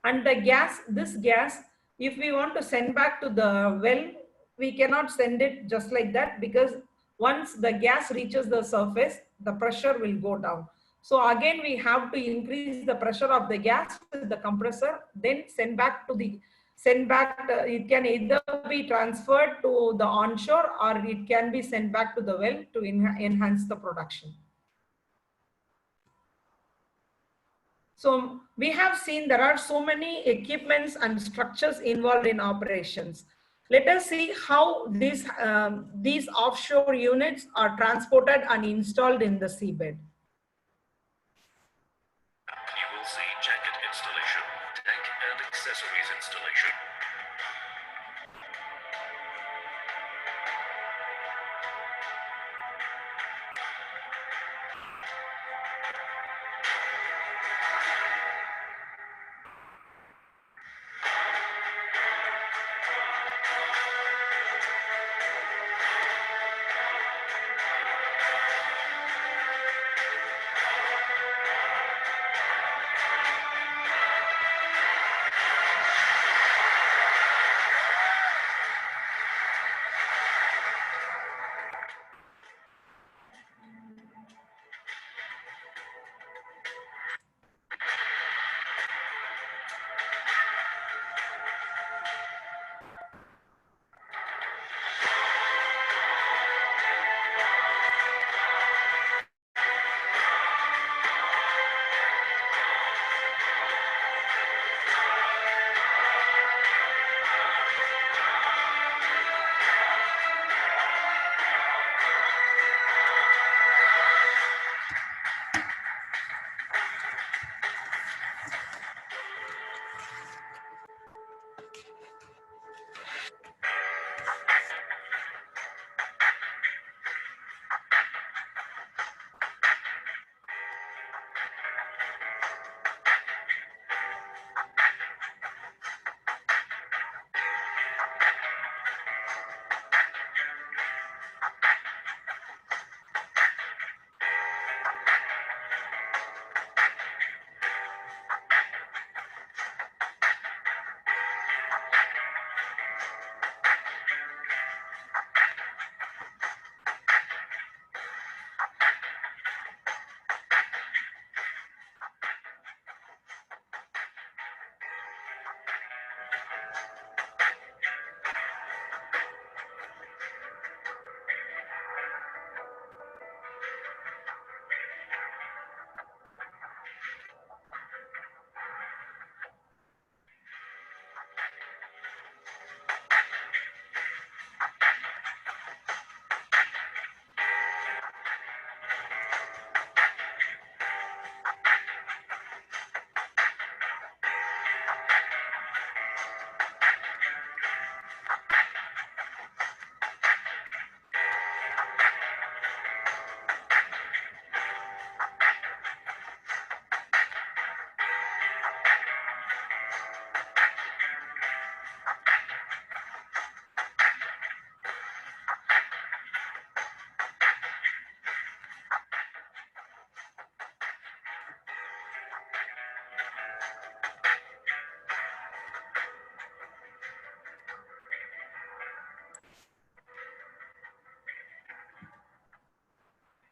And the gas, this gas, if we want to send back to the well, we cannot send it just like that, because once the gas reaches the surface, the pressure will go down. So again, we have to increase the pressure of the gas with the compressor, then send back to the, it can either be transferred to the onshore, or it can be sent back to the well to enhance the production. So we have seen there are so many equipments and structures involved in operations. Let us see how these offshore units are transported and installed in the seabed. You will see jacket installation, tank and accessories installation.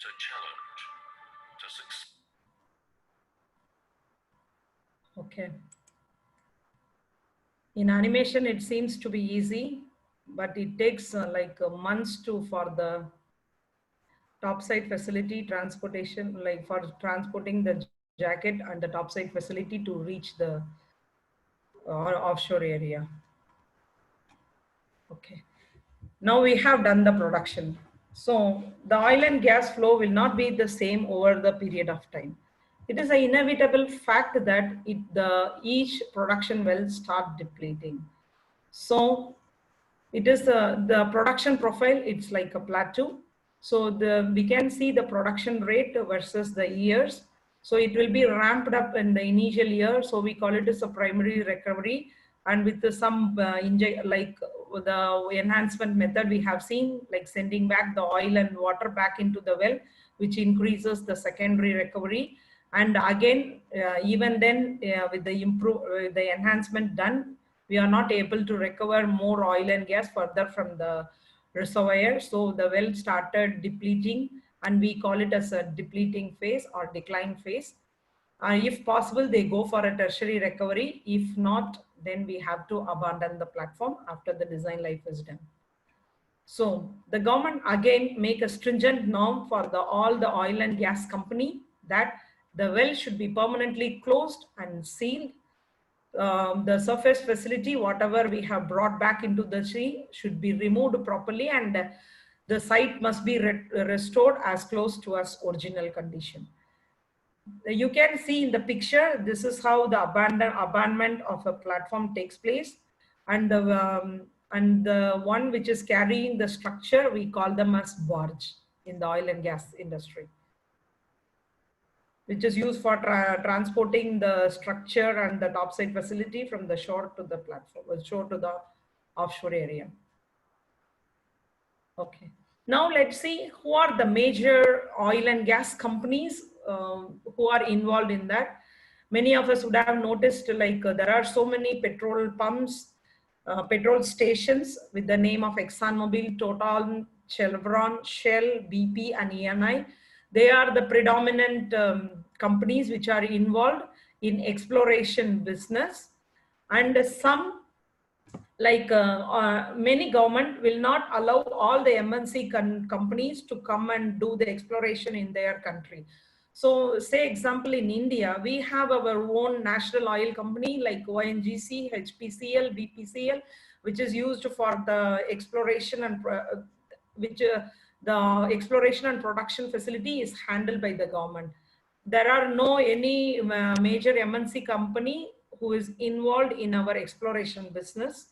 to challenge, to succeed. Okay. In animation, it seems to be easy, but it takes months for the topside facility transportation, like for transporting the jacket and the topside facility to reach the offshore area. Okay. Now we have done the production. So the oil and gas flow will not be the same over the period of time. It is an inevitable fact that each production will start depleting. So it is the production profile, it's like a plateau. So we can see the production rate versus the years. So it will be ramped up in the initial year. So we call it as a primary recovery. And with some the enhancement method we have seen, like sending back the oil and water back into the well, which increases the secondary recovery. And again, even then, with the enhancement done, we are not able to recover more oil and gas further from the reservoir. So the well started depleting, and we call it as a depleting phase or decline phase. If possible, they go for a tertiary recovery. If not, then we have to abandon the platform after the design life is done. So the government again make a stringent norm for all the oil and gas company that the well should be permanently closed and sealed. The surface facility, whatever we have brought back into the sea, should be removed properly, and the site must be restored as close to its original condition. You can see in the picture, this is how the abandonment of a platform takes place, and the one which is carrying the structure, we call them as barge in the oil and gas industry, which is used for transporting the structure and the topside facility from the shore to the platform, shore to the offshore area. Okay. Now let's see who are the major oil and gas companies who are involved in that. Many of us would have noticed there are so many petrol pumps, petrol stations with the name of ExxonMobil, Total, Chevron, Shell, BP and ENI. They are the predominant companies which are involved in exploration business, and some many government will not allow all the MNC companies to come and do the exploration in their country. So say example in India, we have our own national oil company like ONGC, HPCL, BPCL, which is used for the exploration and the exploration and production facility is handled by the government. There are no any major MNC company who is involved in our exploration business.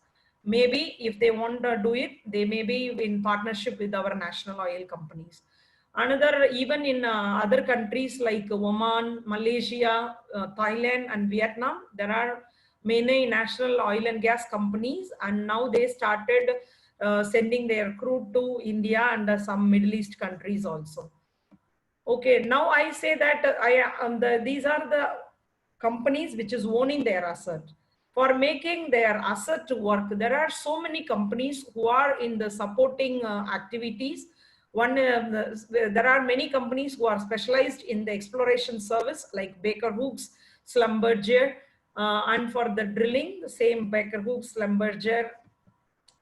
Maybe if they want to do it, they may be in partnership with our national oil companies. Another, even in other countries like Oman, Malaysia, Thailand and Vietnam, there are many national oil and gas companies, and now they started sending their crude to India and some Middle East countries also. Okay, now I say that these are the companies which is owning their asset. For making their asset to work, there are so many companies who are in the supporting activities. There are many companies who are specialized in the exploration service like Baker Hughes, Schlumberger, and for the drilling, the same Baker Hughes, Schlumberger,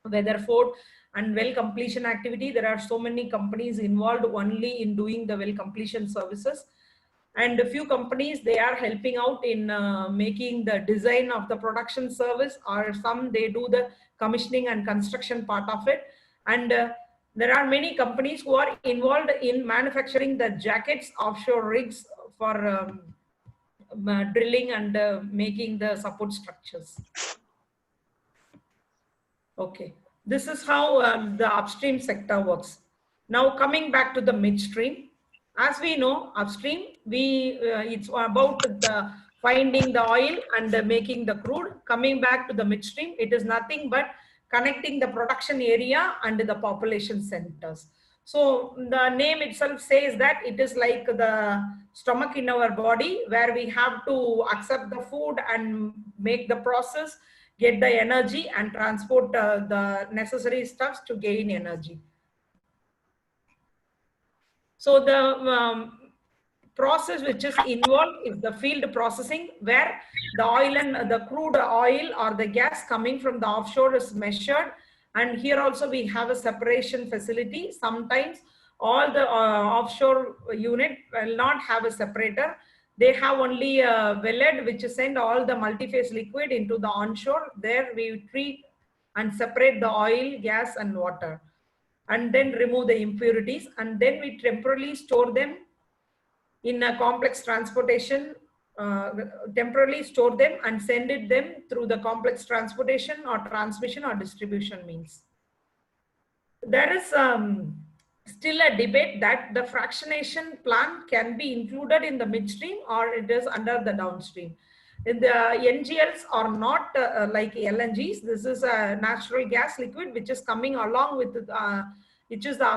Weatherford, and well completion activity. There are so many companies involved only in doing the well completion services. And a few companies, they are helping out in making the design of the production service, or some they do the commissioning and construction part of it. And there are many companies who are involved in manufacturing the jackets, offshore rigs for drilling and making the support structures. Okay, this is how the upstream sector works. Now coming back to the midstream. As we know, upstream, it's about the finding the oil and making the crude. Coming back to the midstream, it is nothing but connecting the production area and the population centers. So the name itself says that it is like the stomach in our body, where we have to accept the food and make the process, get the energy and transport the necessary stuffs to gain energy. So the process which is involved is the field processing, where the oil and the crude oil or the gas coming from the offshore is measured. And here also we have a separation facility. Sometimes all the offshore unit will not have a separator. They have only a wellhead which send all the multi-phase liquid into the onshore. There we treat and separate the oil, gas and water, and then remove the impurities, and then we temporarily store them in a complex transportation, temporarily store them and send it them through the complex transportation or transmission or distribution means. There is still a debate that the fractionation plant can be included in the midstream or it is under the downstream. The NGLs are not like LNGs. This is a natural gas liquid which is coming along with which is the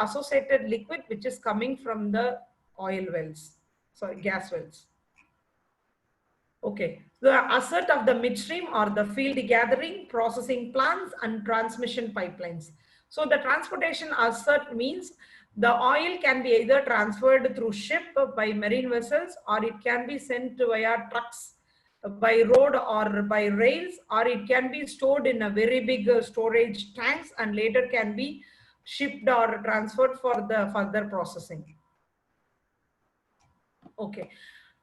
associated liquid which is coming from the oil wells, sorry, gas wells. Okay, the asset of the midstream or the field gathering, processing plants and transmission pipelines. So the transportation asset means the oil can be either transferred through ship by marine vessels, or it can be sent via trucks by road or by rails, or it can be stored in a very big storage tanks and later can be shipped or transferred for the further processing. Okay,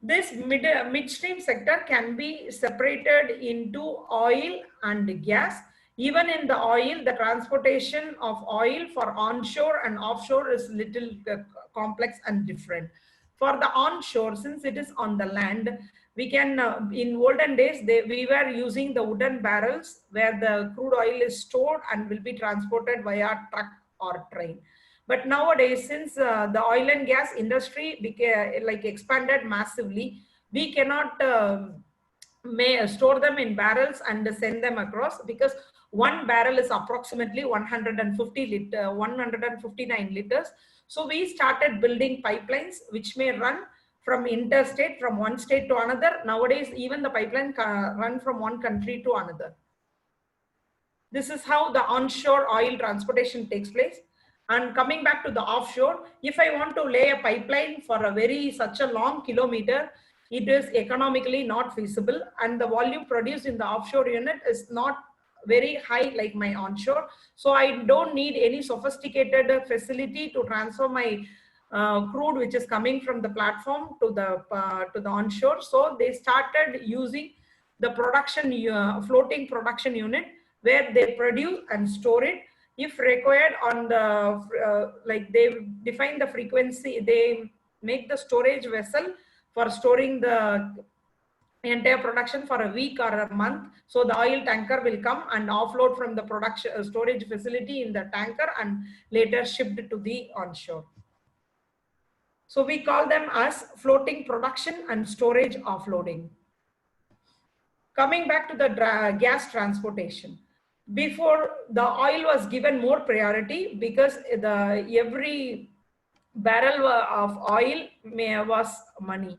this midstream sector can be separated into oil and gas. Even in the oil, the transportation of oil for onshore and offshore is little complex and different. For the onshore, since it is on the land, we can, in olden days, we were using the wooden barrels where the crude oil is stored and will be transported via truck or train. But nowadays, since the oil and gas industry became like expanded massively, we cannot store them in barrels and send them across, because one barrel is approximately 159 liters. So we started building pipelines which may run from interstate, from one state to another. Nowadays, even the pipeline can run from one country to another. This is how the onshore oil transportation takes place. And coming back to the offshore, if I want to lay a pipeline for such a long kilometer, it is economically not feasible, and the volume produced in the offshore unit is not very high like my onshore. So I don't need any sophisticated facility to transfer my crude which is coming from the platform to the onshore. So they started using the production floating production unit, where they produce and store it. If required on the like they define the frequency, they make the storage vessel for storing the entire production for a week or a month. So the oil tanker will come and offload from the production storage facility in the tanker and later shipped to the onshore. So we call them as floating production and storage offloading. Coming back to the gas transportation. Before, the oil was given more priority because every barrel of oil was money.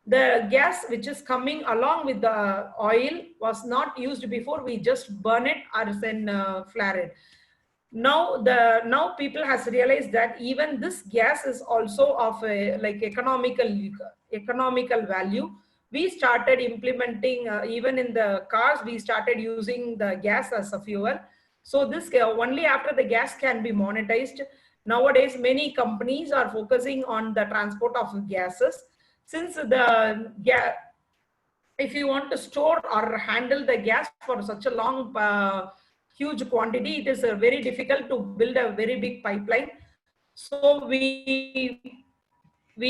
The gas which is coming along with the oil was not used before. We just burn it or then flare it. Now people has realized that even this gas is also of a like economical value. We started implementing even in the cars, we started using the gas as a fuel. So this only after the gas can be monetized. Nowadays, many companies are focusing on the transport of gases. Since if you want to store or handle the gas for such a long, huge quantity, it is very difficult to build a very big pipeline. So we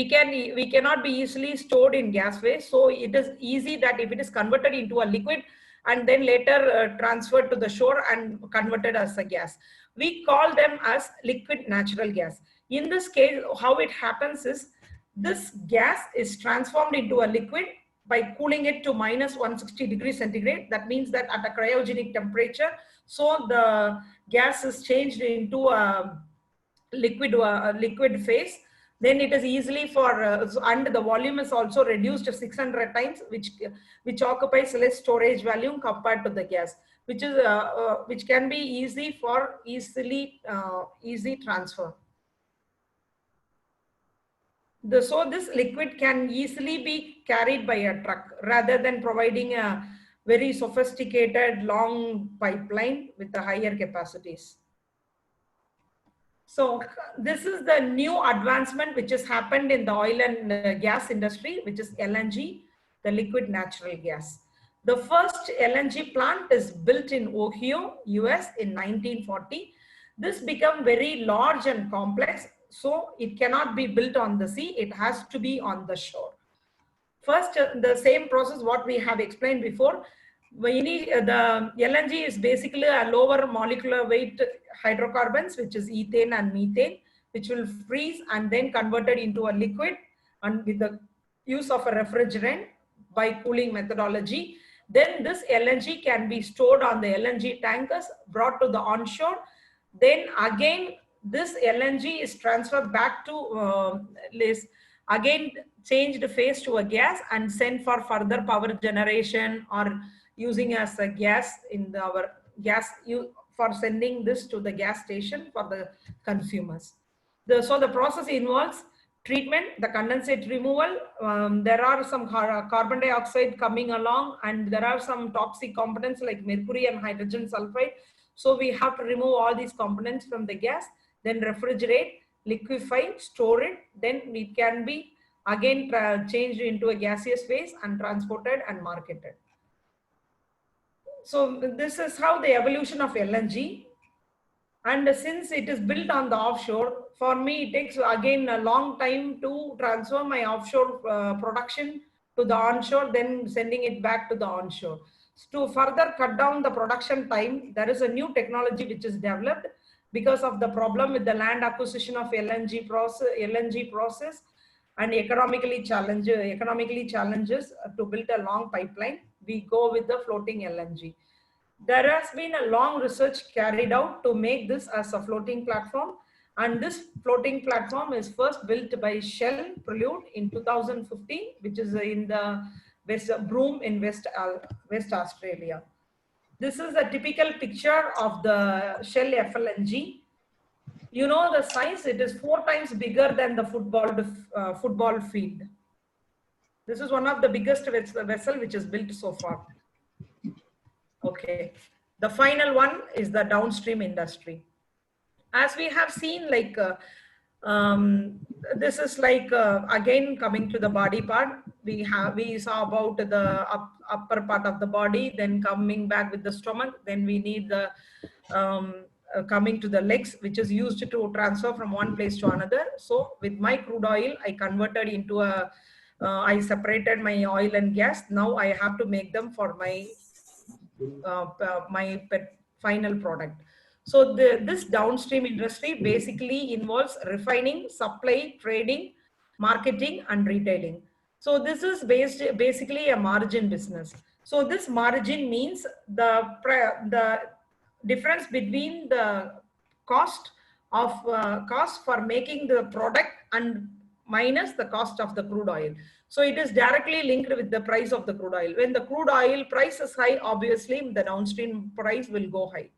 cannot be easily stored in gas phase. So it is easy that if it is converted into a liquid and then later transferred to the shore and converted as a gas, we call them as liquid natural gas. In this case, how it happens is this gas is transformed into a liquid by cooling it to minus 160 degrees centigrade. That means that at a cryogenic temperature, so the gas is changed into a liquid phase. Then it is easily for and the volume is also reduced to 600 times, which occupies less storage volume compared to the gas, which is which can be easy for easy transfer. So this liquid can easily be carried by a truck rather than providing a very sophisticated long pipeline with the higher capacities. So this is the new advancement which has happened in the oil and gas industry, which is LNG, the liquid natural gas. The first LNG plant is built in Ohio, US in 1940. This became very large and complex, so it cannot be built on the sea, it has to be on the shore. First, the same process what we have explained before. The LNG is basically a lower molecular weight hydrocarbons, which is ethane and methane, which will freeze and then converted into a liquid, and with the use of a refrigerant by cooling methodology. Then this LNG can be stored on the LNG tankers, brought to the onshore. Then again, this LNG is transferred back to again changed phase to a gas and sent for further power generation or using as a gas in our gas for sending this to the gas station for the consumers. So the process involves treatment, the condensate removal. There are some carbon dioxide coming along, and there are some toxic components like mercury and hydrogen sulfide. So we have to remove all these components from the gas, then refrigerate, liquefy, store it, then it can be again changed into a gaseous phase and transported and marketed. So this is how the evolution of LNG. And since it is built on the offshore, for me it takes again a long time to transfer my offshore production to the onshore, then sending it back to the onshore. To further cut down the production time, there is a new technology which is developed because of the problem with the land acquisition of LNG process and economically challenges to build a long pipeline. We go with the floating LNG. There has been a long research carried out to make this as a floating platform, and this floating platform is first built by Shell Prelude in 2015, which is in the Broome in West Australia. This is a typical picture of the Shell FLNG. You know the size, it is 4 times bigger than the football field. This is one of the biggest vessel which is built so far. Okay, the final one is the downstream industry. As we have seen, like this is like again coming to the body part. We saw about the upper part of the body, then coming back with the stomach. Then we need the coming to the legs, which is used to transfer from one place to another. So with my crude oil, I converted into a I separated my oil and gas. Now I have to make them for my final product. So this downstream industry basically involves refining, supply, trading, marketing, and retailing. So this is basically a margin business. So this margin means the difference between the cost for making the product and minus the cost of the crude oil. So it is directly linked with the price of the crude oil. When the crude oil price is high, obviously the downstream price will go high.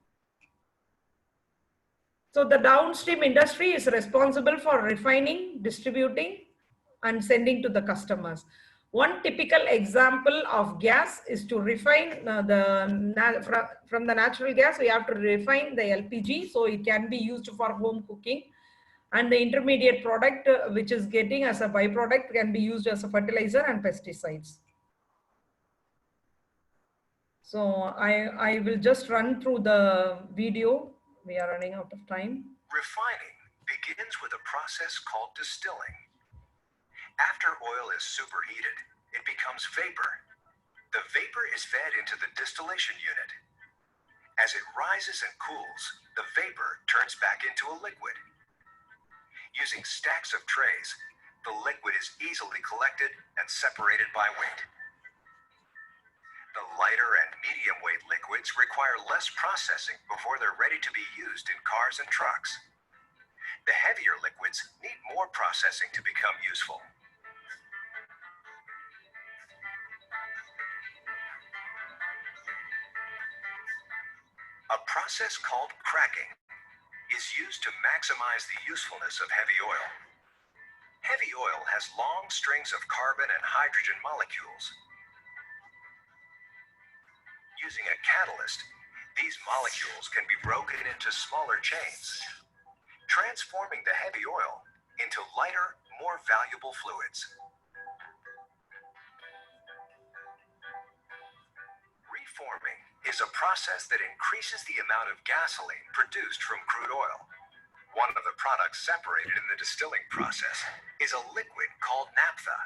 So the downstream industry is responsible for refining, distributing, and sending to the customers. One typical example of gas is to refine from the natural gas, we have to refine the LPG, so it can be used for home cooking. And the intermediate product, which is getting as a byproduct, can be used as a fertilizer and pesticides. So I will just run through the video. We are running out of time. Refining begins with a process called distilling. After oil is superheated, it becomes vapor. The vapor is fed into the distillation unit. As it rises and cools, the vapor turns back into a liquid. Using stacks of trays, the liquid is easily collected and separated by weight. The lighter and medium weight liquids require less processing before they're ready to be used in cars and trucks. The heavier liquids need more processing to become useful. A process called cracking is used to maximize the usefulness of heavy oil. Heavy oil has long strings of carbon and hydrogen molecules. Using a catalyst, these molecules can be broken into smaller chains, transforming the heavy oil into lighter, more valuable fluids. Reforming is a process that increases the amount of gasoline produced from crude oil. One of the products separated in the distilling process is a liquid called naphtha.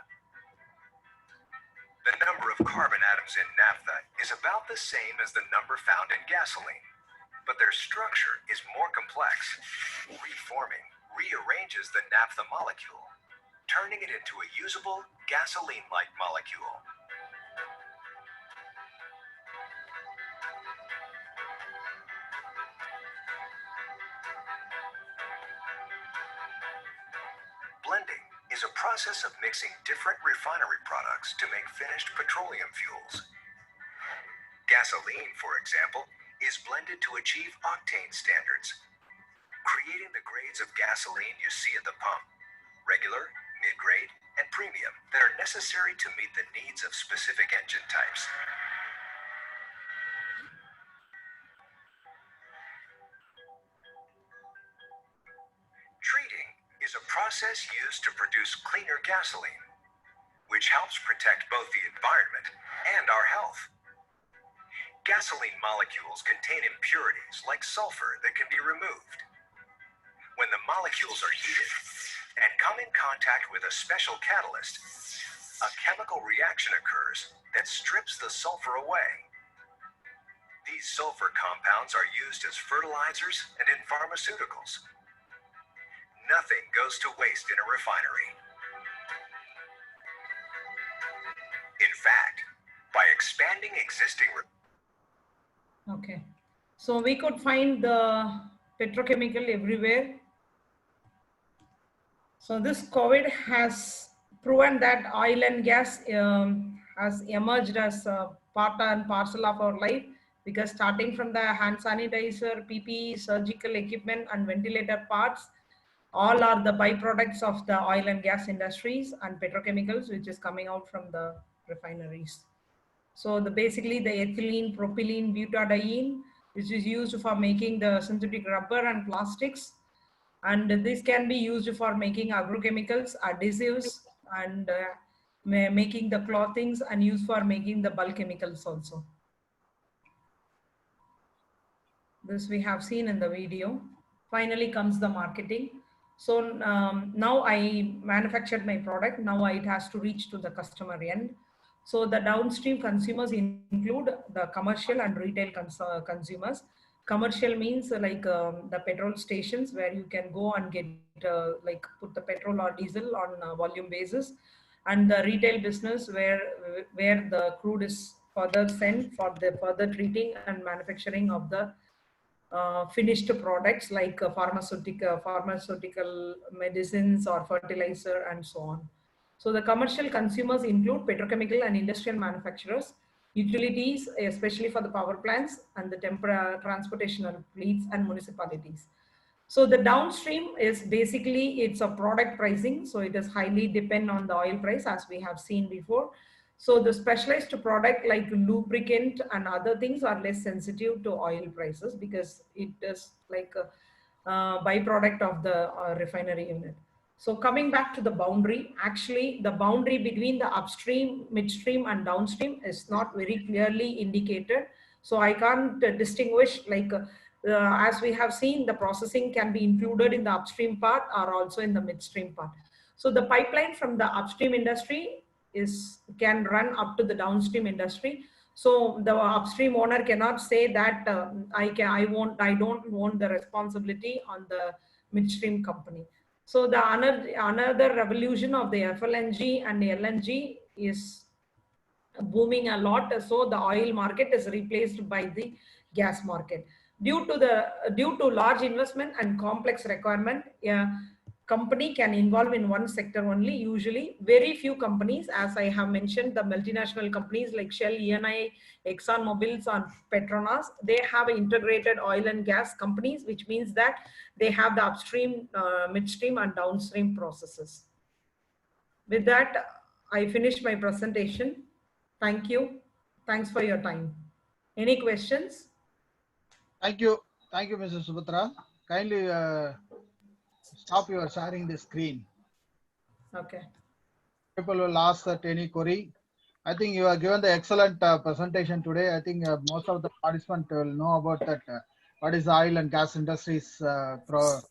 The number of carbon atoms in naphtha is about the same as the number found in gasoline, but their structure is more complex. Reforming rearranges the naphtha molecule, turning it into a usable gasoline-like molecule. Blending is a process of mixing different refinery products to make finished petroleum fuels. Gasoline, for example, is blended to achieve octane standards, creating the grades of gasoline you see at the pump: regular, mid-grade, and premium, that are necessary to meet the needs of specific engine types. Treating is a process used to produce cleaner gasoline, which helps protect both the environment and our health. Gasoline molecules contain impurities like sulfur that can be removed. When the molecules are heated and come in contact with a special catalyst, a chemical reaction occurs that strips the sulfur away. These sulfur compounds are used as fertilizers and in pharmaceuticals. Nothing goes to waste in a refinery. In fact, by expanding existing Okay. So we could find the petrochemical everywhere. So this COVID has proven that oil and gas has emerged as a part and parcel of our life, because starting from the hand sanitizer, PPE, surgical equipment and ventilator parts, all are the byproducts of the oil and gas industries and petrochemicals, which is coming out from the refineries. So basically the ethylene, propylene, butadiene, which is used for making the synthetic rubber and plastics. And this can be used for making agrochemicals, adhesives, and making the clothings, and used for making the bulk chemicals also. This we have seen in the video. Finally comes the marketing. So now I manufactured my product. Now it has to reach to the customer end. So the downstream consumers include the commercial and retail consumers. Commercial means like the petrol stations where you can go and get like put the petrol or diesel on a volume basis, and the retail business where the crude is further sent for the further treating and manufacturing of the finished products like pharmaceutical medicines or fertilizer and so on. So the commercial consumers include petrochemical and industrial manufacturers, utilities, especially for the power plants, and the transportation fleets and municipalities. So the downstream is basically, it's a product pricing. So it is highly depend on the oil price, as we have seen before. So the specialized product like lubricant and other things are less sensitive to oil prices, because it is like a byproduct of the refinery unit. So coming back to the boundary, actually the boundary between the upstream, midstream and downstream is not very clearly indicated. So I can't distinguish, like as we have seen, the processing can be included in the upstream part or also in the midstream part. So the pipeline from the upstream industry can run up to the downstream industry. So the upstream owner cannot say that I don't want the responsibility on the midstream company. So the another revolution of the FLNG and the LNG is booming a lot. So the oil market is replaced by the gas market due to large investment and complex requirement. Company can involve in one sector only. Usually very few companies, as I have mentioned, the multinational companies like Shell, ENI, Exxon Mobil and Petronas, they have integrated oil and gas companies, which means that they have the upstream, midstream and downstream processes. With that, I finish my presentation. Thank you. Thanks for your time. Any questions? Thank you. Thank you, Mrs. Subhatra. Kindly stop your sharing the screen. Okay. People will ask that any query. I think you have given the excellent presentation today. I think most of the participants will know about that. What is the oil and gas industries from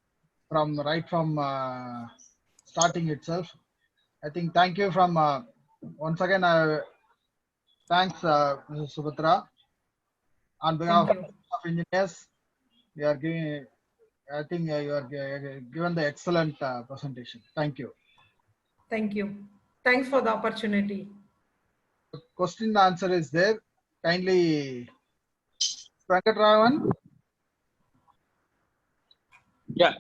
starting itself. I think thank you from once again. Thanks, Mrs. Subhatra. On behalf Thank you. of engineers, we are giving. I think you are given the excellent presentation. Thank you. Thank you. Thanks for the opportunity. Question and answer is there. Kindly, Venkatraman. Yeah.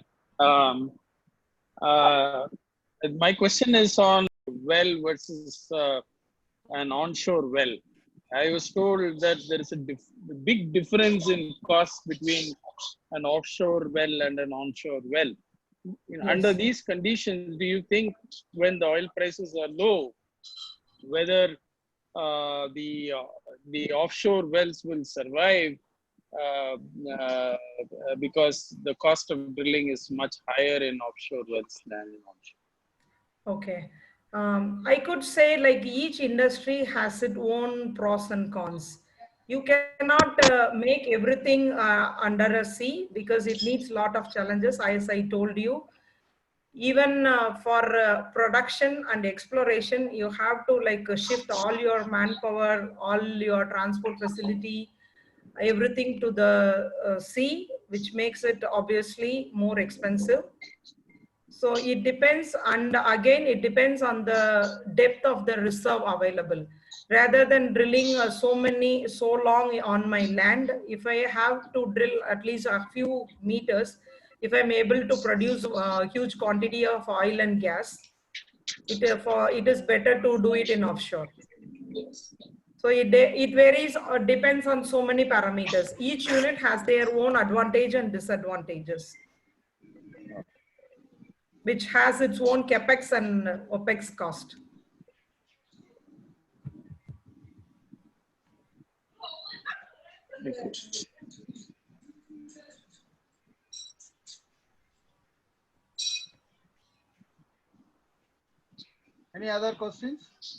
My question is on well versus an onshore well. I was told that there is a big difference in cost between an offshore well and an onshore well. Under Yes. these conditions, do you think when the oil prices are low, whether the offshore wells will survive because the cost of drilling is much higher in offshore wells than in onshore? Okay. I could say like each industry has its own pros and cons. You cannot make everything under a sea because it needs a lot of challenges, as I told you. Even for production and exploration, you have to like shift all your manpower, all your transport facility, everything to the sea, which makes it obviously more expensive. So it depends, and again, it depends on the depth of the reserve available. Rather than drilling so long on my land, if I have to drill at least a few meters, if I'm able to produce a huge quantity of oil and gas, it is better to do it in offshore. So it varies or depends on so many parameters. Each unit has their own advantage and disadvantages, which has its own capex and opex cost. Any other questions?